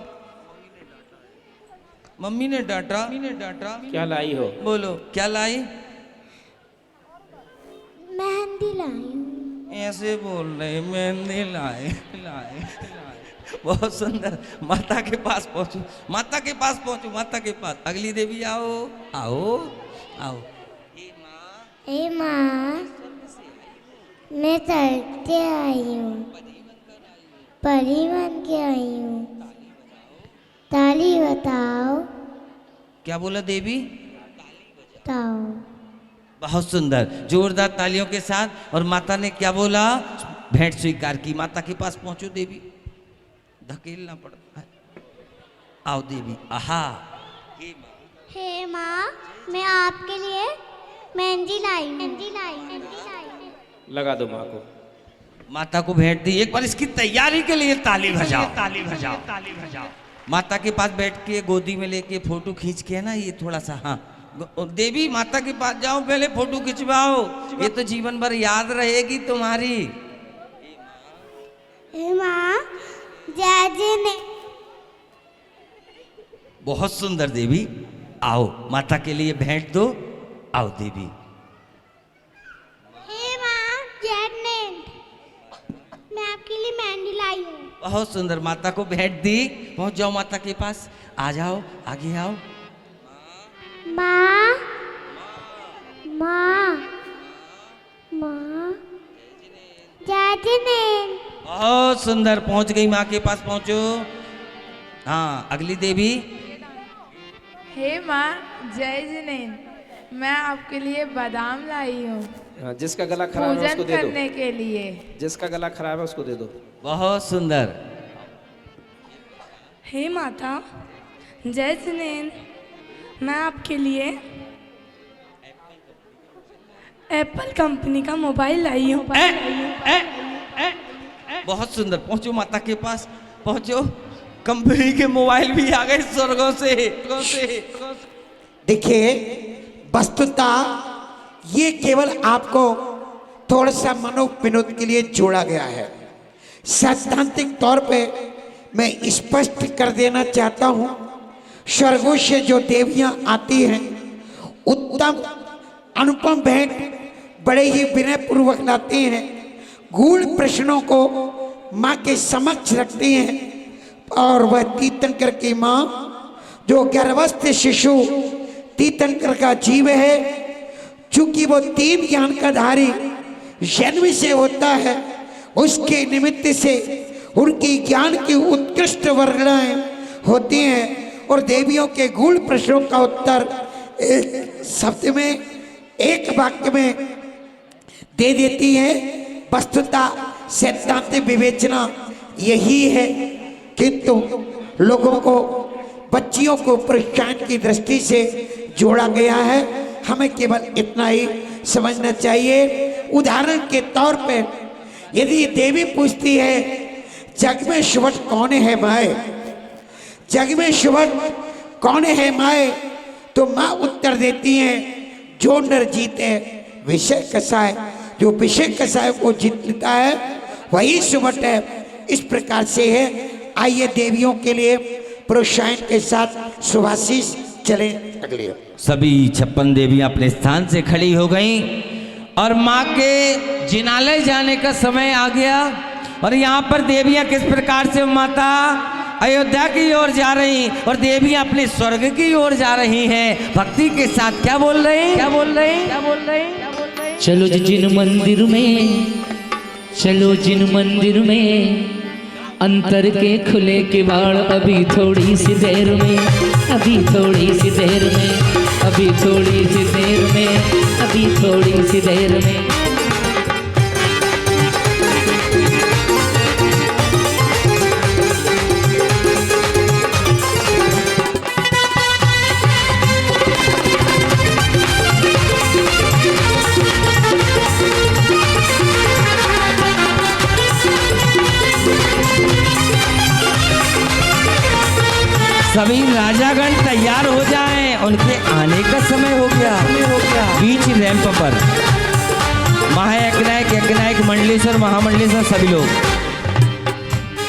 मम्मी ने डांटा। क्या लाई हो? बोलो क्या लाई? मेहंदी लाई हूँ। ऐसे बोल रहे, मेहंदी लाए। बहुत सुंदर, माता के पास पहुंचो, माता के पास पहुंचो, माता के पास। अगली देवी आओ, आओ आओ। हे माँ मैं तड़के आई हूँ, परी बन के आई हूँ। ताली बताओ। क्या बोला देवी? बताओ। बहुत सुंदर, जोरदार तालियों के साथ। और माता ने क्या बोला? भेंट स्वीकार की। माता के पास पहुंचो देवी, धकेलना पड़ता है। आओ देवी। आहा। हे माँ, मैं आपके लिए मेहंदी लाई हूँ। लगा दो माँ को। माता को भेंट दी। एक बार इसकी तैयारी के लिए ताली बजाओ, ताली बजाओ, ताली बजाओ। माता के पास बैठ के गोदी में लेके फोटो खींच के ना, ये थोड़ा सा, हाँ देवी माता के पास जाओ, पहले फोटो खिंचवाओ, ये तो जीवन भर याद रहेगी तुम्हारी। हे माँ, जय ने। बहुत सुंदर देवी। आओ माता के लिए भेंट दो। आओ देवी। हे माँ, जय ने। मैं आपके लिए मेहंदी लाई हूँ। बहुत सुंदर, माता को भेंट दी। पहुंच जाओ माता के पास, आ जाओ, आगे आओ। माँ, माँ, माँ, जय ने। बहुत सुंदर, पहुंच गई माँ के पास, पहुंचो। हाँ अगली देवी। हे माँ, जय जिनेन, मैं आपके लिए बादाम लाई हूँ। जिसका गला खराब है उसको दे दो। पूजन करने के लिए। जिसका गला खराब है उसको दे दो। बहुत सुंदर। हे माता, जय जिनेन, मैं आपके लिए एप्पल कंपनी का मोबाइल लाई हूँ। बहुत सुंदर, पहुंचो माता के पास, पहुंचो। कंपनी के मोबाइल भी आ गए स्वर्गों से। देखिए, वस्तुतः ये केवल आपको थोड़ा सा मनोविनोद के लिए जोड़ा गया है। सैद्धांतिक तौर पे मैं स्पष्ट कर देना चाहता हूँ, स्वर्गों से जो देवियाँ आती हैं, उत्तम अनुपम भेंट बड़े ही विनय पूर्वक लाती हैं, गूढ़ प्रश्नों को माँ के समक्ष रखती हैं। और वह तीर्थंकर की माँ, जो गर्भस्थ शिशु तीर्थंकर का जीव है, चूंकि वो तीन ज्ञान का धारी जन्म से होता है, उसके निमित्त से उनकी ज्ञान की उत्कृष्ट वर्णनाएं होती हैं और देवियों के गूढ़ प्रश्नों का उत्तर एक शब्द में, एक वाक्य में दे देती है। वस्तुतः सैद्धांतिक विवेचना यही है, किंतु लोगों को, बच्चियों को प्रोत्साहन की दृष्टि से जोड़ा गया है। हमें केवल इतना ही समझना चाहिए। उदाहरण के तौर पे यदि देवी पूछती है, जग में शुभट कौन है माए, जग में शुभट कौन है माए, तो माँ उत्तर देती हैं, जो नर जीते विषय कसाय, जो विषय कसाय को जीतता है वही शुभट है। इस प्रकार से है। आइए देवियों के लिए प्रोत्साहन के साथ सुभाशीष चले। अगले सभी 56 देवियां अपने स्थान से खड़ी हो गईं और माँ के जिनालय जाने का समय आ गया। और यहाँ पर देवियां किस प्रकार से माता अयोध्या की ओर जा रही और देवियां अपने स्वर्ग की ओर जा रही हैं। भक्ति के साथ क्या बोल रही, क्या बोल रही, क्या बोल रही, क्या बोल रही। चलो जिन मंदिर में, चलो जिन मंदिर में अंतर के खुले किवाड़, अभी थोड़ी सी देर में, अभी थोड़ी सी देर में, अभी थोड़ी सी देर में, अभी थोड़ी सी देर में। सभी राजागण तैयार हो जाएं, उनके आने का समय हो गया। बीच रैंप पर महायज्ञनायक, यज्ञनायक, मंडलेश्वर, महामंडलेश्वर सभी लोग।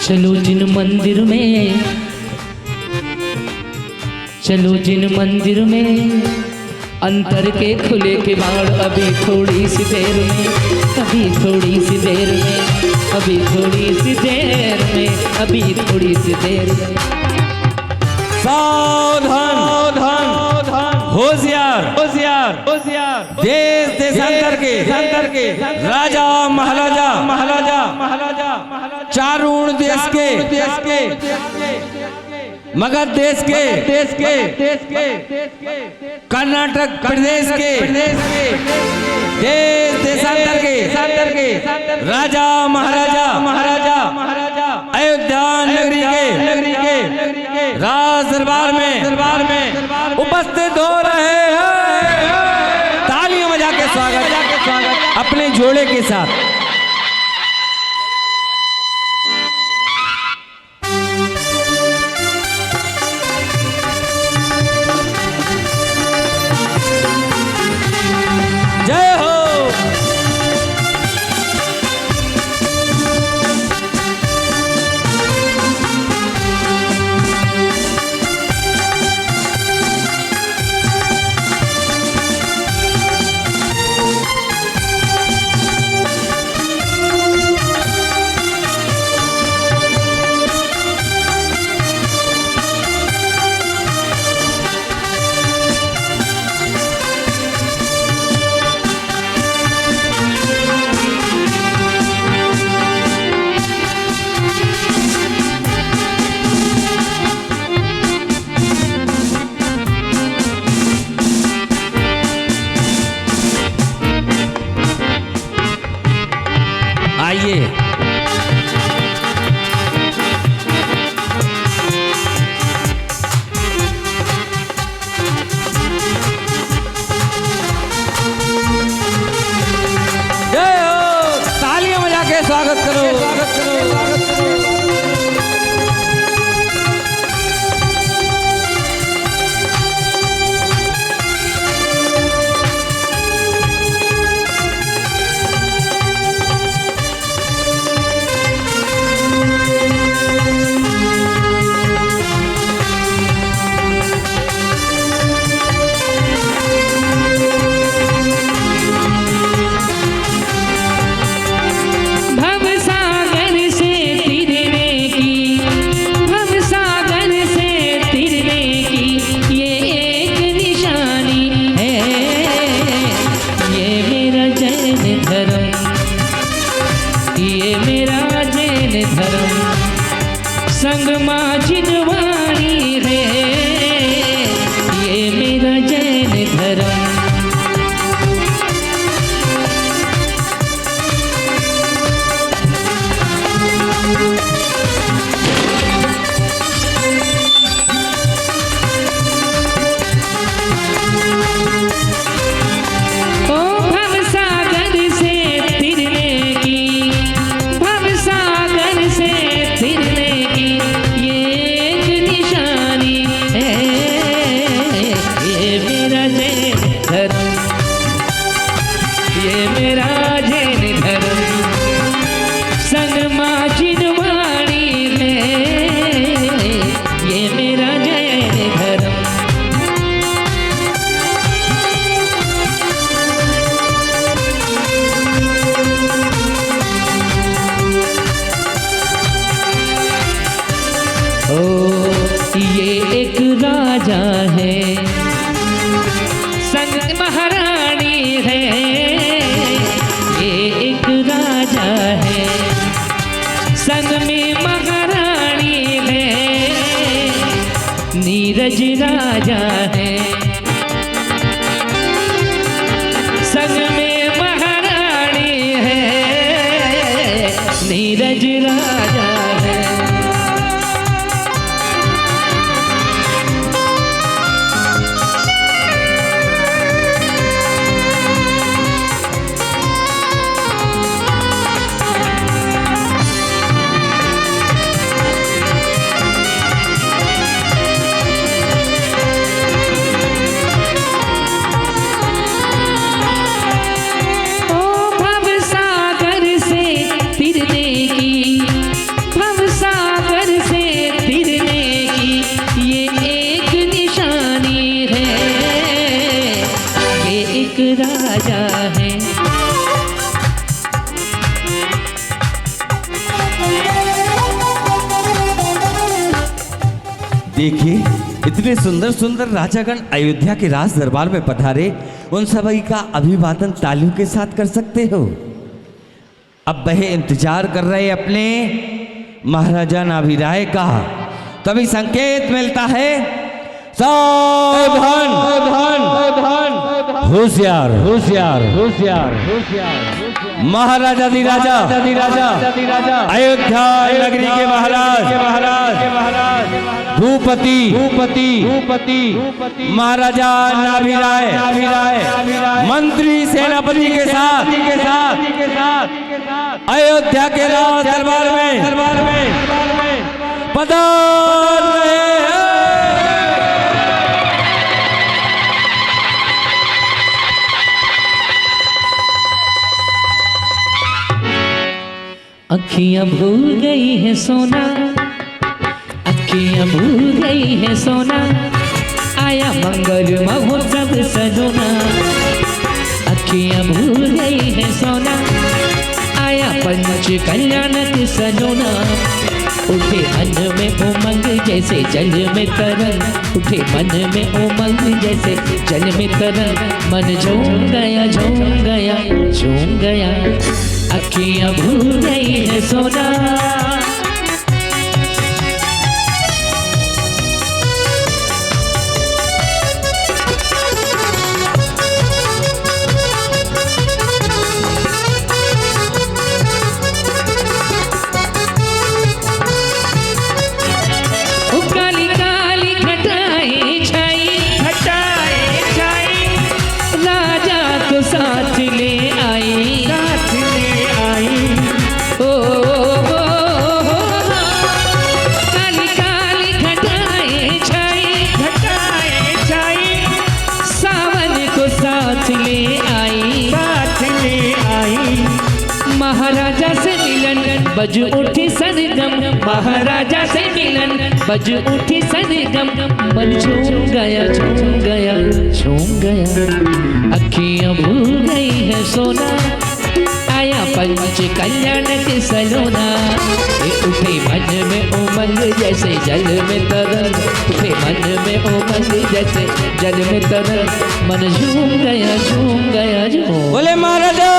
चलो जिन मंदिर में, चलो जिन मंदिर में अंतर के खुले किवाड़, अभी थोड़ी सी देर में, अभी थोड़ी सी देर में, अभी थोड़ी सी देर में, अभी थोड़ी सी देर में। सावधान, होशियार, होशियार, होशियार। देश देशांतर के राजा महाराजा, महाराजा, महाराजा, चारों देश के मगध देश के कर्नाटक प्रदेश के देश देशांतर के राजा महाराजा अयोध्या नगरी के राज दरबार में उपस्थित हो रहे हैं। तालियों बजा के स्वागत अपने जोड़े के साथ। जय हो। आइए जय हो। तालियां बजा के स्वागत करो। संग माझिनवाणी रे ये मेरा जैन धर्म। ओ भव सागर से तिरने की, भव सागर से तिरने की ये एक निशानी है, ये मेरा जैन धर्म, ये मेरा जैन धर्म। संग माझिनवाणी है ये मेरा जैन धर्म। ओ ये एक राजा है संग महारानी है, ये एक राजा है संग में महारानी है, नीरज राजा है संग में महारानी है, नीरज राजा है। राजा है देखिए इतने सुंदर सुंदर राजागण अयोध्या के राज दरबार में पधारे, उन सभी का अभिवादन तालियों के साथ कर सकते हो। अब वह इंतजार कर रहे अपने महाराजा नाभिराय का, तभी संकेत मिलता है सावधान होशियार होशियार होशियार होशियार। महाराजा धीराजा अयोध्या नगरी के महाराज भूपति महाराजा नाभिराय मंत्री सेनापति के साथ अयोध्या के राज दरबार में पधार रहे हैं। अखियां भूल गई है सोना, अखियां भूल गई है सोना, आया मंगल महोत्सव सजोना। अखियां भूल गई है सोना, आया पंच कल्याणक सजोना। उठे मन में उमंग जैसे जल में तरंग, उठे मन में उमंग जैसे जल में तरंग। मन झूम गया झूम गया झूम गया, अखियां भूल गई है सोना। काली काली घटाएं छाई राजा को साथ ले आई ओ काली काली घटाएं छाई सावन को साथ ले आई महाराजा से मिलन बज उठी सरगम, महाराजा से मिलन बज उठी सरगम। मन झूम गया झूम गया झूम गया, अखियां भूल गई है सोना, आया पंच कल्याण के सलोना। उठे मन में उमंग जैसे जल में तरंग, उठे मन में उमंग जैसे जल में तरंग। मन झूम गया झूम गया झूम। बोले महाराजा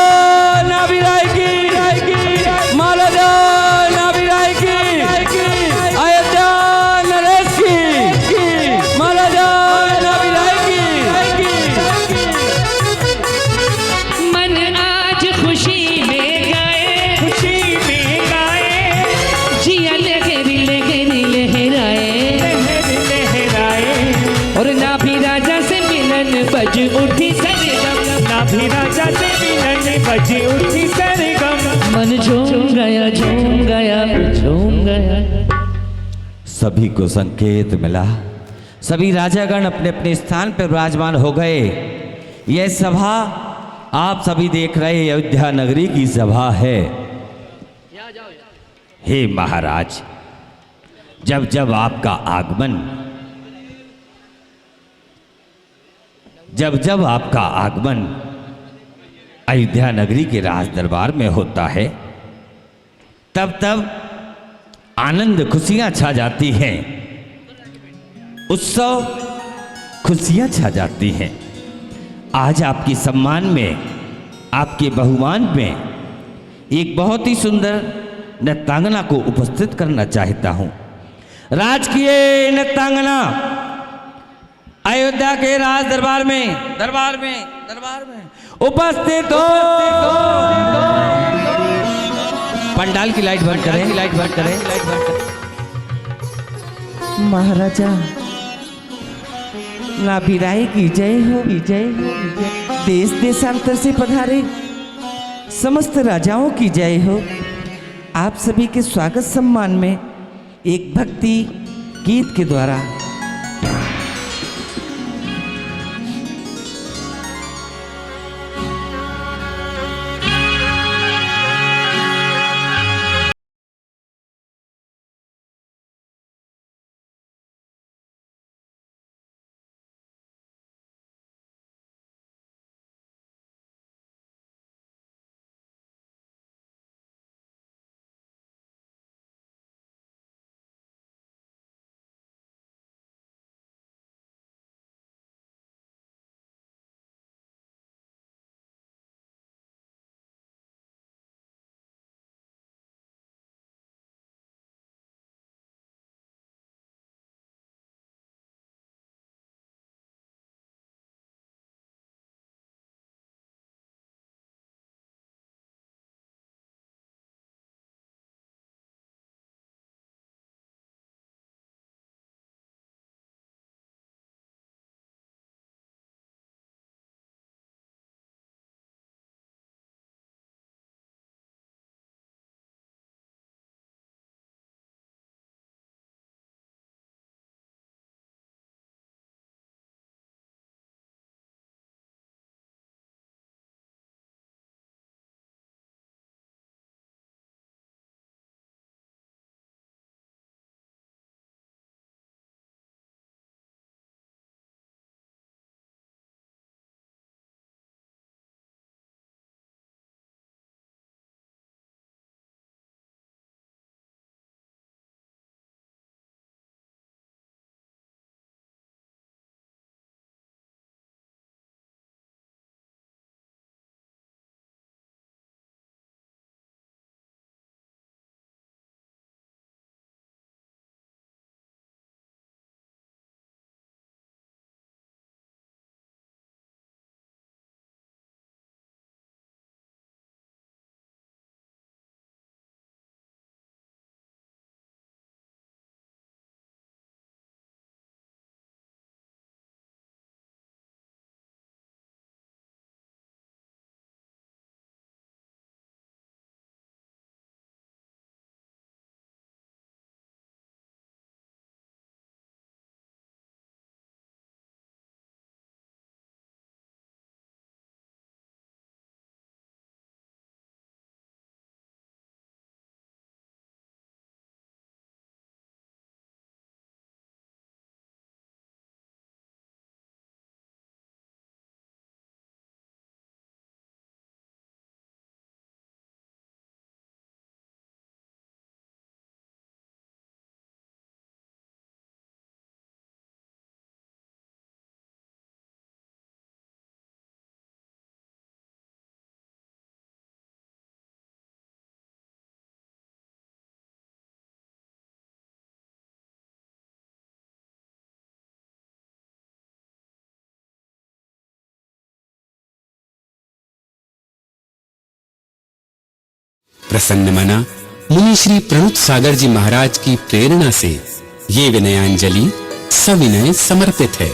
नाभिराय की, महाराजा नाभिराय की, अयोध्या नरेश की, महाराजा नाभिराय की। मन आज खुशी में गाए जिया लहराए और नाभिराजा से मिलन बज उठी सरगम, नाभिराजा से मिलन बज उठी सरगम। मन झूम गया झूम गया झूम गया। सभी को संकेत मिला, सभी राजागण अपने अपने स्थान पर विराजमान हो गए। यह सभा आप सभी देख रहे अयोध्या नगरी की सभा है। हे महाराज, जब जब आपका आगमन अयोध्या नगरी के राज दरबार में होता है, तब तब आनंद खुशियां छा जाती हैं, उत्सव खुशियां छा जाती हैं। आज आपके सम्मान में, आपके बहुमान में एक बहुत ही सुंदर नृत्यांगना को उपस्थित करना चाहता हूं। राजकीय नृत्यांगना अयोध्या के राज दरबार में उपस्थित हो। पंडाल की लाइट बंद करें, महाराजा नाभिराय की जय हो, देश देशांतर से पधारे समस्त राजाओं की जय हो। आप सभी के स्वागत सम्मान में एक भक्ति गीत के द्वारा प्रसन्न मना मुनि श्री प्रणुत सागर जी महाराज की प्रेरणा से ये विनयांजलि सविनय समर्पित है।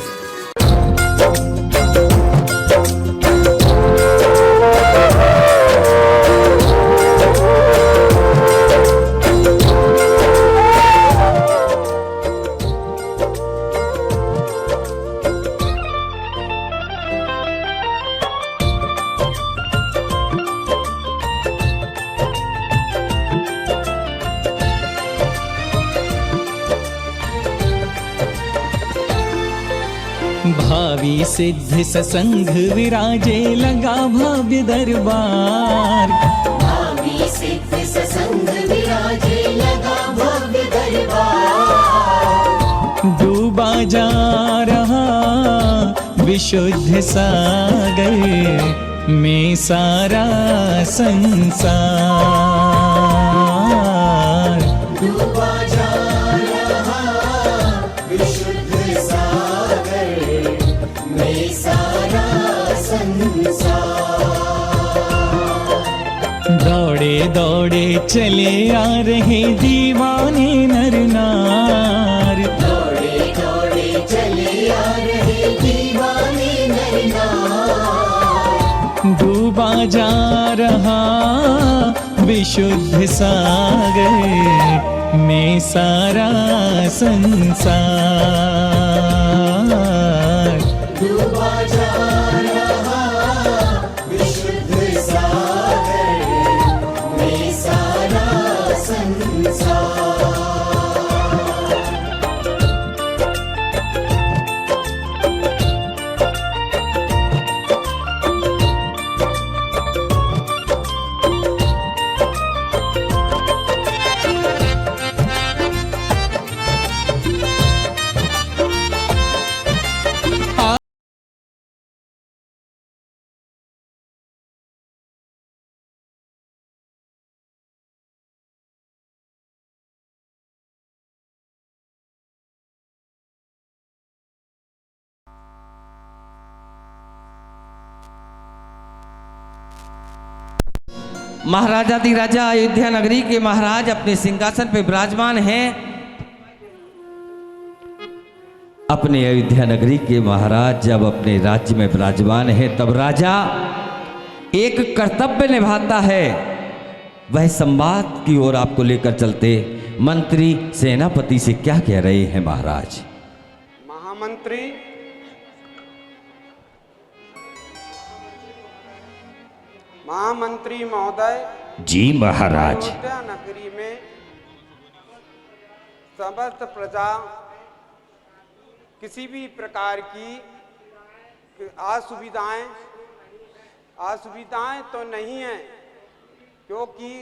भावी सिद्ध ससंग विराजे लगा भव्य दरबार। भावी सिद्ध ससंग विराजे लगा भव्य दरबार। डूबा जा रहा विशुद्ध सागर में सारा संसार। डूबा जा रहा विशुद्ध सागर में सारा संसार। दौड़े दौड़े चले आ रहे दीवाने नर नार। दौड़े दौड़े चले आ रहे दीवाने नर नार। डूबा जा रहा विशुद्ध सागर में सारा संसार। डूबा जा रहा विशुद्ध सागर में सारा संसार। महाराजाधिराजा अयोध्या नगरी के महाराज अपने सिंहासन पे विराजमान हैं। अपने अयोध्या नगरी के महाराज जब अपने राज्य में विराजमान है तब राजा एक कर्तव्य निभाता है। वह संवाद की ओर आपको लेकर चलते। मंत्री सेनापति से क्या कह रहे हैं महाराज? महामंत्री महामंत्री महोदय। जी महाराज। अयोध्या नगरी में समस्त प्रजा किसी भी प्रकार की असुविधाएं तो नहीं है, क्योंकि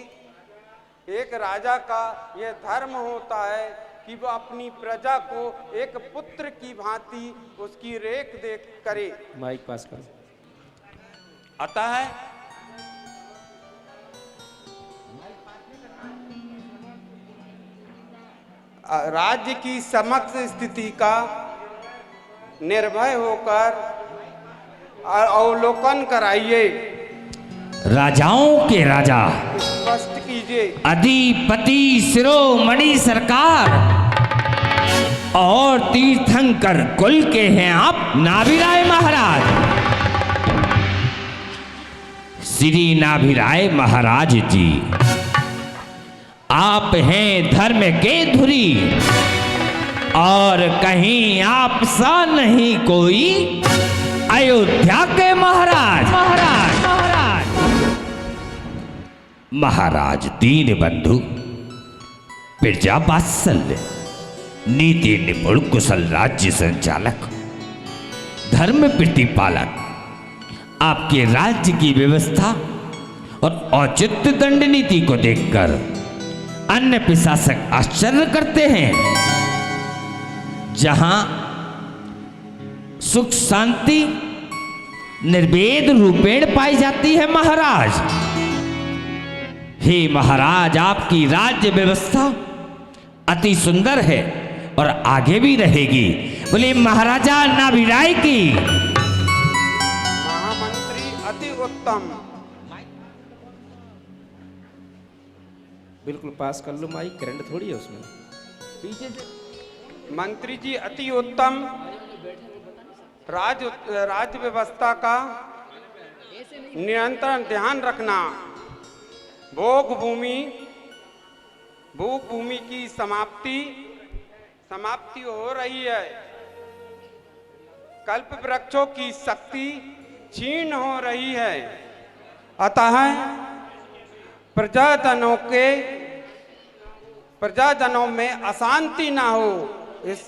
एक राजा का यह धर्म होता है कि वह अपनी प्रजा को एक पुत्र की भांति उसकी रेख देख करे। माइक पास कर आता है। राज्य की समक्ष स्थिति का निर्भय होकर अवलोकन कराइए। राजाओं के राजा स्पष्ट कीजिए। अधिपति शिरोमणि सरकार और तीर्थंकर कुल के हैं आप नाभिराय महाराज। श्री नाभिराय महाराज जी, आप हैं धर्म के धुरी और कहीं आप सा नहीं कोई अयोध्या के महाराज। महाराज दीन बंधु, प्रजा वात्सल्य, नीति निपुण, कुशल राज्य संचालक, धर्म प्रतिपालक, आपके राज्य की व्यवस्था और औचित्य दंड नीति को देखकर अन्य प्रशासक आश्चर्य करते हैं। जहां सुख शांति निर्वेद रूपेण पाई जाती है महाराज। हे महाराज, आपकी राज्य व्यवस्था अति सुंदर है और आगे भी रहेगी। बोले महाराजा नाभिराय की। महामंत्री अति उत्तम। बिल्कुल पास कर लो माइक, करंट थोड़ी है उसमें। पीछे से मंत्री जी अति उत्तम राज्य व्यवस्था का निरंतर ध्यान रखना। भोग भूमि की समाप्ति हो रही है। कल्प वृक्षों की शक्ति क्षीण हो रही है। अतः प्रजाजनों में अशांति ना हो, इस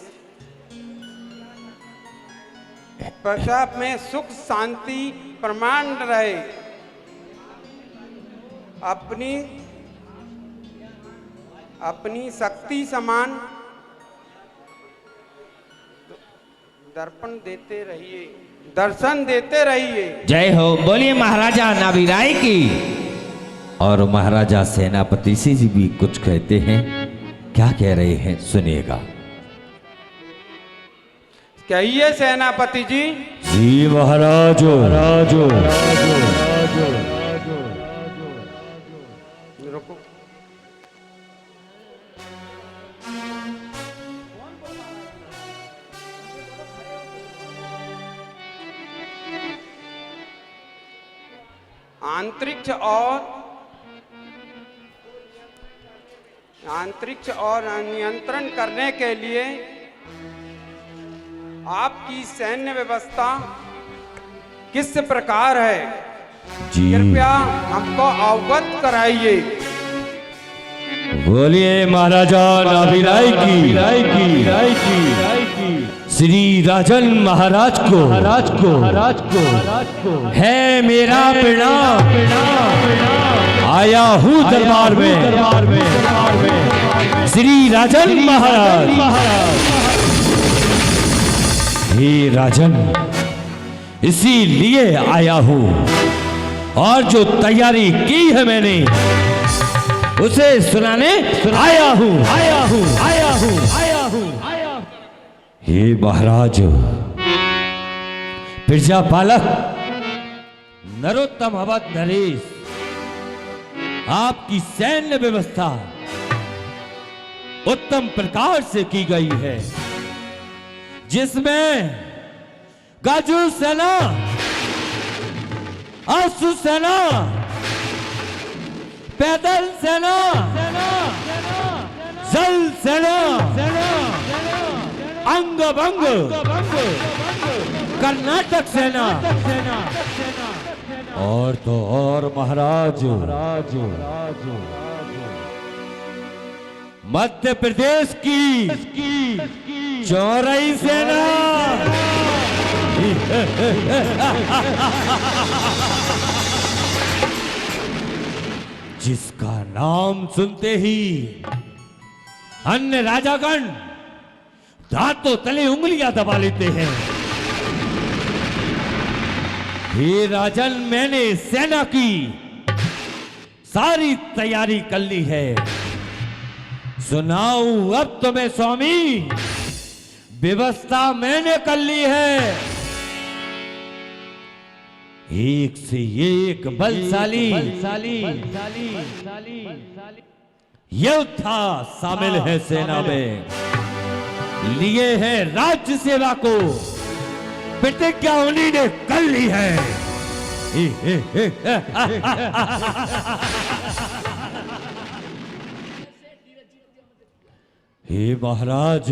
प्रजा में सुख शांति प्रमाण रहे। अपनी शक्ति समान दर्शन देते रहिए। जय हो, बोलिए महाराजा नाभिराय की। और महाराजा सेनापति से जी भी कुछ कहते हैं। क्या कह रहे हैं सुनिएगा। कहिए सेनापति जी। जी महाराज। रुको। अंतरिक्ष और नियंत्रण करने के लिए आपकी सैन्य व्यवस्था किस प्रकार है, कृपया हमको अवगत कराइए। बोलिए महाराजा नाभिराय की। श्री राजन महाराज को है मेरा प्रणाम। आया हूँ दरबार में श्री राजन महाराज। हे राजन, इसीलिए आया हूँ और जो तैयारी की है मैंने उसे सुनाने आया हूँ। हे महाराज, प्रजापालक नरोत्तम अवध नरेश, आपकी सैन्य व्यवस्था उत्तम प्रकार से की गई है, जिसमें गाजू सेना, आंसू सेना, पैदल सेना, जल सेना, अंग भंग कर्नाटक सेना और तो और महाराज मध्य प्रदेश की चौरई सेना। जिसका नाम सुनते ही अन्य राजागण दांतों तले उंगलियां दबा लेते हैं। हे राजन, मैंने सेना की सारी तैयारी कर ली है। सुनाऊं अब तुम्हें स्वामी, व्यवस्था मैंने कर ली है। एक से एक बलशाली योद्धा शामिल है सेना में। लिए है राज्य सेवा को, प्रतिज्ञा उन्हीं ने कर ली है। हे महाराज,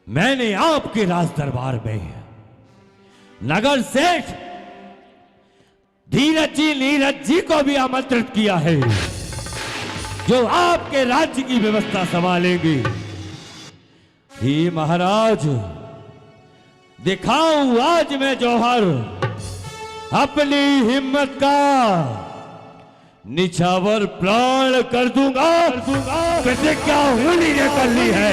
मैंने आपके राज दरबार में नगर सेठ धीरज जी नीरज जी को भी आमंत्रित किया है, जो आपके राज्य की व्यवस्था संभालेंगे। हे महाराज, दिखाऊं आज मैं जौहर अपनी हिम्मत का, निछावर प्राण कर दूंगा। प्रतिज्ञा उन्हीं ने कर ली है।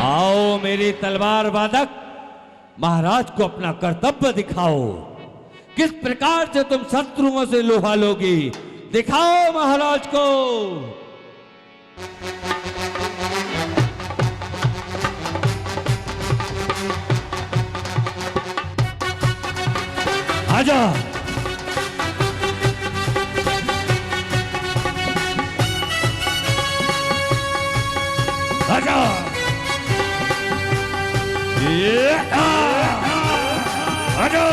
आओ मेरी तलवार वादक, महाराज को अपना कर्तव्य दिखाओ। किस प्रकार से तुम शत्रुओं से लोहा लोगे, दिखाओ महाराज को। आजा आजा आजा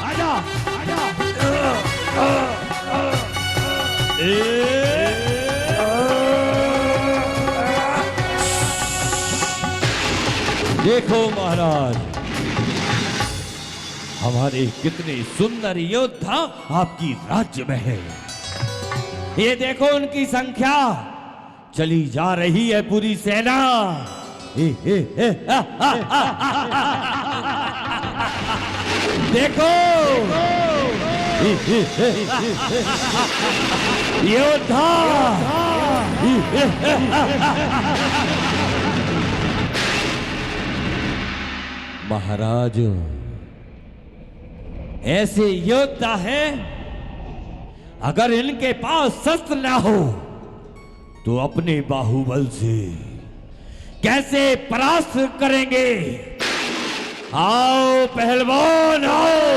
आजा देखो महाराज, हमारे कितने सुंदर योद्धा आपकी राज्य में है। ये देखो उनकी संख्या, चली जा रही है पूरी सेना। देखो योद्धा महाराज, ऐसे योद्धा हैं, अगर इनके पास शस्त्र ना हो तो अपने बाहुबल से कैसे परास्त करेंगे। आओ पहलवान आओ।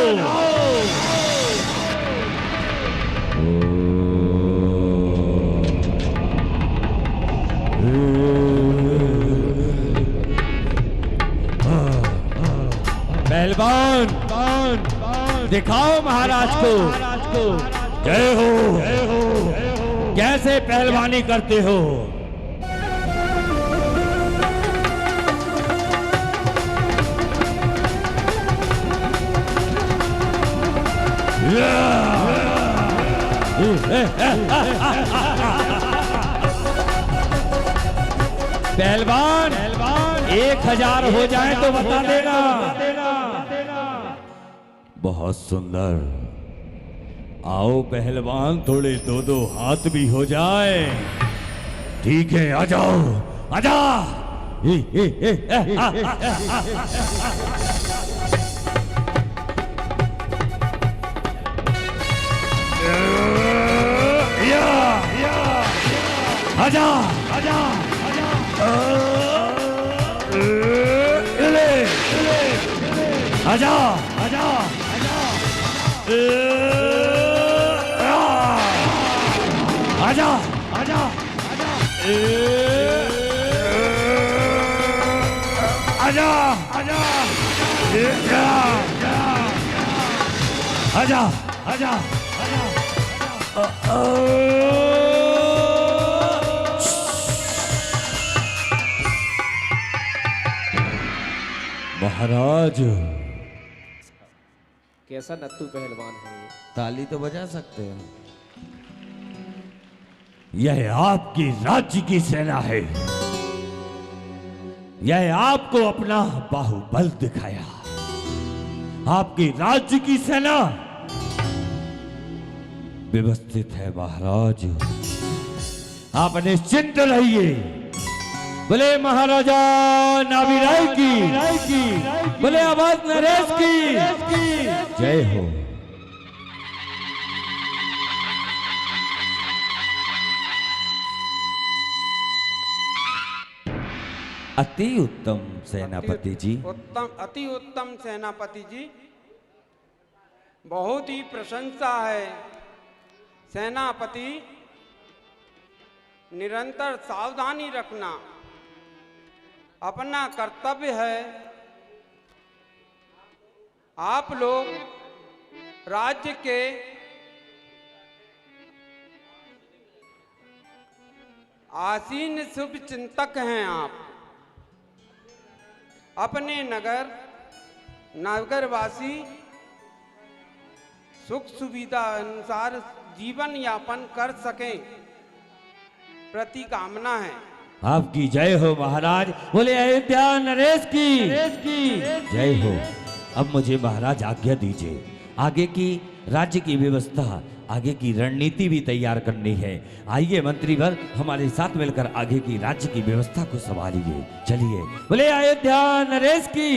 पहलवान दिखाओ महाराज को जय हो, कैसे पहलवानी करते हो। पहलवान 1000 हो जाए तो बता देना। बहुत सुंदर, आओ पहलवान, थोड़े 2-2 हाथ भी हो जाए। ठीक है, आ जाओ, आजा। आजा आजा आजा आजा आजा आजा आजा आजा आजा महाराज, कैसा नत्थु पहलवान है ये। ताली तो बजा सकते हैं। यह आपकी राज्य की सेना है, यह आपको अपना बाहुबल दिखाया। आपके राज्य की सेना व्यवस्थित है महाराज, आप निश्चिंत रहिए। बोले महाराजा नाभिराय की, बोले आवाज नरेश की जय हो। अति उत्तम सेनापति जी। अति उत्तम सेनापति जी, बहुत ही प्रशंसा है। सेनापति, निरंतर सावधानी रखना अपना कर्तव्य है। आप लोग राज्य के आसीन शुभ चिंतक हैं। आप अपने नगरवासी सुख सुविधा अनुसार जीवन यापन कर सकें, प्रति कामना है। आपकी जय हो महाराज। बोले अयोध्या नरेश की जय हो। अब मुझे महाराज आज्ञा दीजिए, आगे की राज्य की व्यवस्था, आगे की रणनीति भी तैयार करनी है। आइए मंत्रीवर, हमारे साथ मिलकर आगे की राज्य की व्यवस्था को संभालिए। चलिए। बोले अयोध्या नरेश की।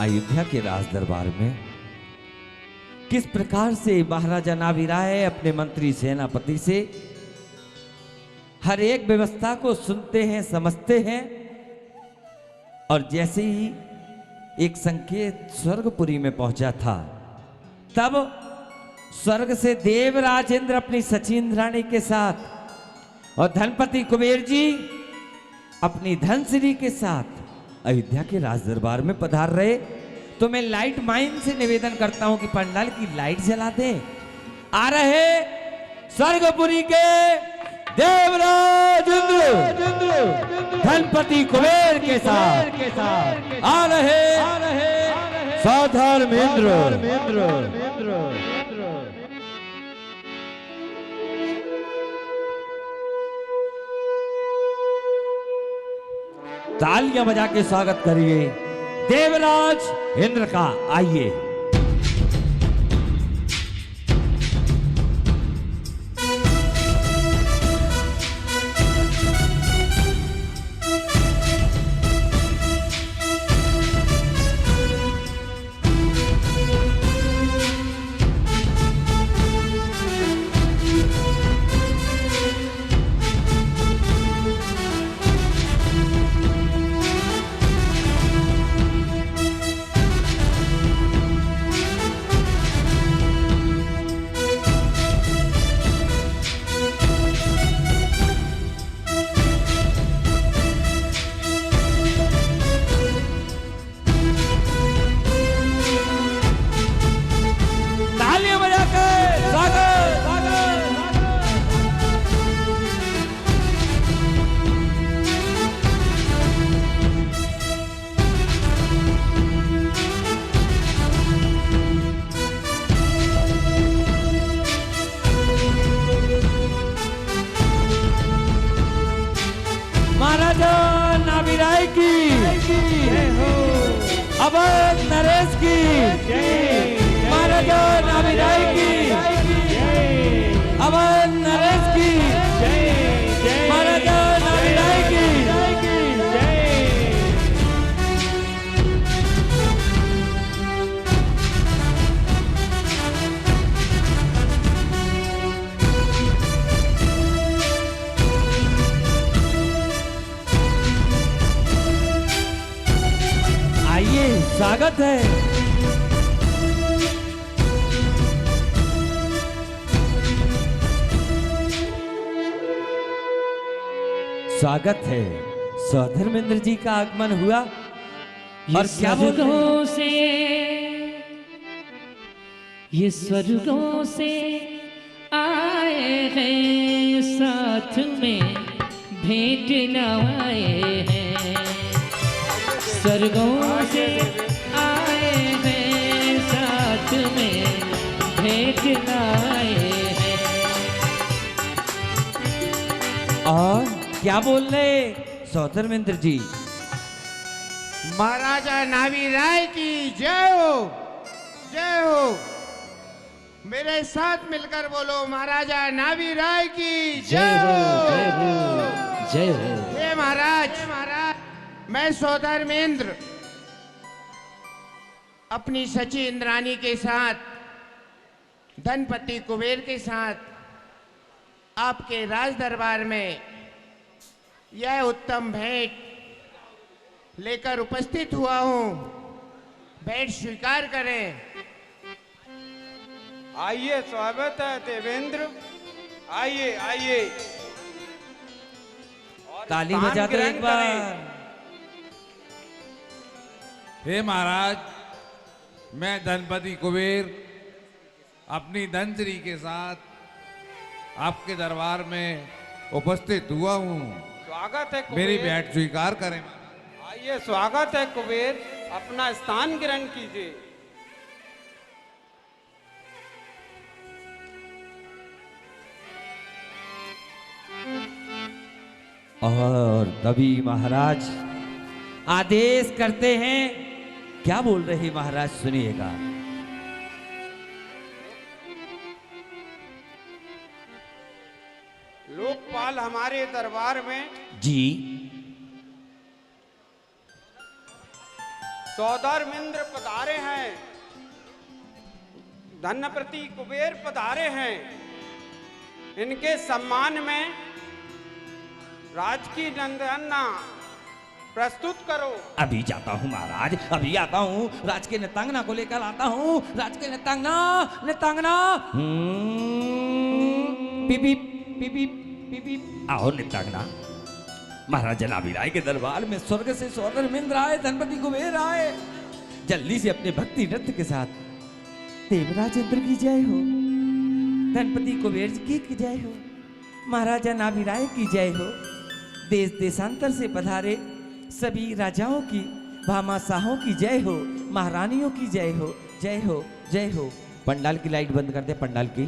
अयोध्या के राज दरबार में किस प्रकार से महाराजा नाभिराय अपने मंत्री सेनापति से हर एक व्यवस्था को सुनते हैं, समझते हैं, और जैसे ही एक संकेत स्वर्गपुरी में पहुंचा था, तब स्वर्ग से देवराज इंद्र अपनी सची इंद्राणी के साथ और धनपति कुबेर जी अपनी धनश्री के साथ अयोध्या के राज दरबार में पधार रहे। तो मैं लाइट माइन से निवेदन करता हूं कि पंडाल की लाइट जला दें। आ रहे स्वर्गपुरी के देवराज इंद्र धनपति कुबेर के साथ आ रहे सौधर्मेंद्र। तालियां बजा के स्वागत करिए देवराज इंद्र का। आइए अवध नरेश की महाराजा नाभिराय की अवध नरेश की महाराजा नाभिराय की। आइए स्वागत है। स्वागत है। सौधर्मेंद्र जी का आगमन हुआ और क्या स्वर्गों से ये स्वर्गों से आए हैं साथ में भेंट नवाए हैं। स्वर्गों से आए हैं साथ में भेंट नवाए हैं। और क्या बोल रहे सौधर्मेंद्र जी? महाराजा नाभिराय की जय हो, जय हो। मेरे साथ मिलकर बोलो महाराजा नाभिराय की जय हो, जय हो, जय हो। हे महाराज, मैं सौधर्मेंद्र अपनी सची इंद्राणी के साथ धनपति कुबेर के साथ आपके राज दरबार में यह उत्तम भेंट लेकर उपस्थित हुआ हूं। भेंट स्वीकार करें। आइए, स्वागत है देवेंद्र, आइए आइए। ताली बजा दो एक बार। हे महाराज, मैं धनपति कुबेर अपनी धनश्री के साथ आपके दरबार में उपस्थित हुआ हूँ। स्वागत है कुबेर। मेरी भेंट स्वीकार करें। आइए, स्वागत है कुबेर, अपना स्थान ग्रहण कीजिए। और तभी महाराज आदेश करते हैं। क्या बोल रहे महाराज सुनिएगा। लोकपाल हमारे दरबार में जी सौधर्मेंद्र पधारे हैं, धनपति कुबेर पधारे हैं। इनके सम्मान में राजकी नंदना प्रस्तुत करो। अभी जाता हूँ महाराज, अभी आता हूँ, राज के नृत्यांगना को लेकर आता हूँ। राज के नृत्यांगना, नृत्यांगना, पिपी पिपी पिपी, आओ नृत्यांगना। महाराजा नाभिराय के दरबार में स्वर्ग से स्वर्णेंद्र आए, धनपति कुबेर आए। जल्दी से अपने भक्ति नृत्य के साथ देवराज इंद्र की जय हो, धनपति कुबेर की जय हो, महाराजा नाभिराय की जय हो। देश देशांतर से पधारे सभी राजाओं की, भामाशाहों की जय हो, महारानियों की जय हो, जय हो, जय हो। पंडाल की लाइट बंद कर दे, पंडाल की।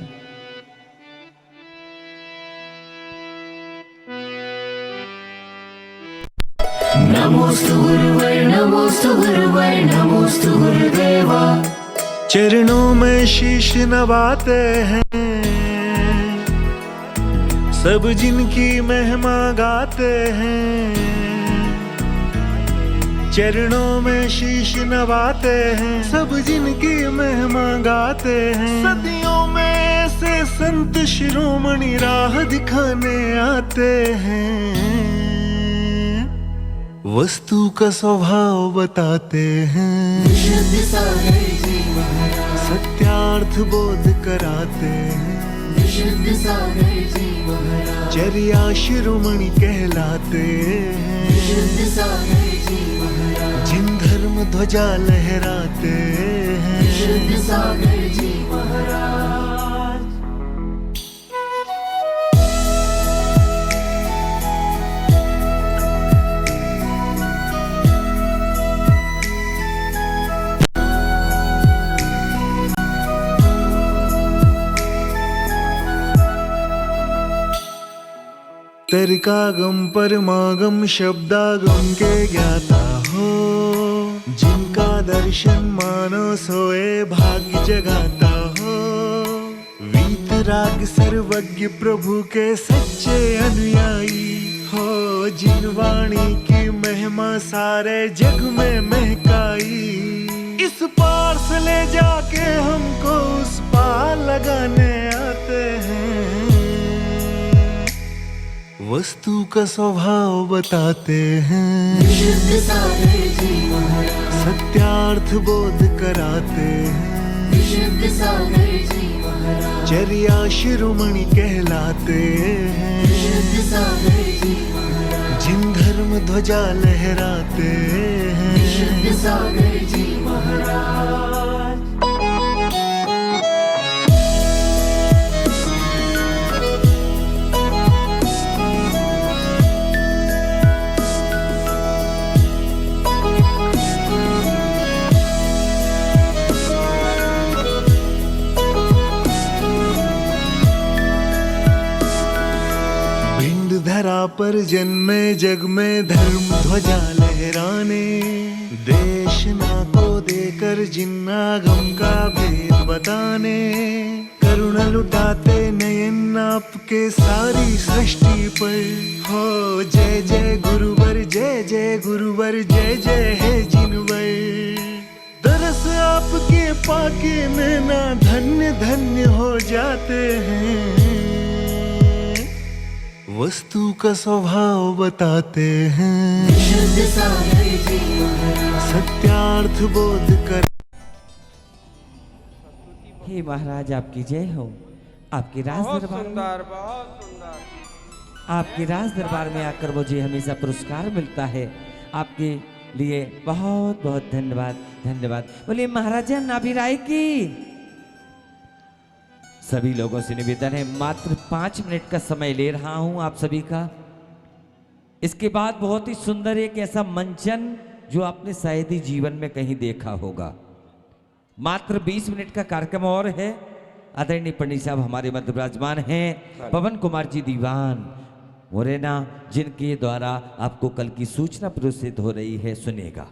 नमोस्तु गुरुवर नमोस्तु गुरुवर नमोस्तु गुरुदेवा। चरणों में शीश नवाते हैं सब जिनकी महिमा गाते हैं। चरणों में शीश नवाते हैं सब जिनकी महिमा गाते हैं। सदियों में से संत शिरोमणि राह दिखाने आते हैं। वस्तु का स्वभाव बताते हैं, सत्यार्थ बोध कराते हैं। चर्या शिरोमणि कहलाते हैं, जिन धर्म ध्वजा लहराते हैं। तर्कागम परमागम शब्दागम के ज्ञाता हो, जिनका दर्शन मानो सोए भाग्य जगाता हो। वीतराग सर्वज्ञ प्रभु के सच्चे अनुयायी हो, जिन वाणी की महिमा सारे जग में महकाई। इस पार से ले जाके हमको उस पार लगाने आते हैं। वस्तु का स्वभाव बताते हैं, सत्यार्थ बोध कराते हैं। चर्या शिरोमणि कहलाते हैं, जिन धर्म ध्वजा लहराते हैं। धरा पर जन्मे जग में धर्म ध्वजा लहराने। देश ना को देकर जिन्नागम का भेद बताने। करुणा लुटाते नयन आपके सारी सृष्टि पर हो। जय जय गुरुवर जय जय गुरुवर जय जय है जिनवर। दरस आपके पाके नैना धन्य धन्य हो जाते हैं। वस्तु का स्वभाव बताते हैं, सत्यार्थ बोध कर। हे महाराज आपकी जय हो। आपके राज दरबार में, बहुत सुंदर। आपके राज दरबार में आकर मुझे हमेशा पुरस्कार मिलता है। आपके लिए बहुत बहुत धन्यवाद, धन्यवाद। बोलिए महाराजा नाभिराय की। सभी लोगों से निवेदन है, मात्र 5 मिनट का समय ले रहा हूं आप सभी का। इसके बाद बहुत ही सुंदर एक ऐसा मंचन जो आपने शायद ही जीवन में कहीं देखा होगा। मात्र 20 मिनट का कार्यक्रम और है। आदरणीय पंडित साहब हमारे मध्य विराजमान हैं, पवन कुमार जी दीवान मोरेना, जिनके द्वारा आपको कल की सूचना प्रस्तुत हो रही है, सुनेगा।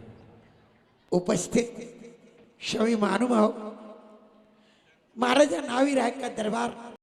उपस्थित सभी महानुभाव, महाराजा नाभिराय का दरबार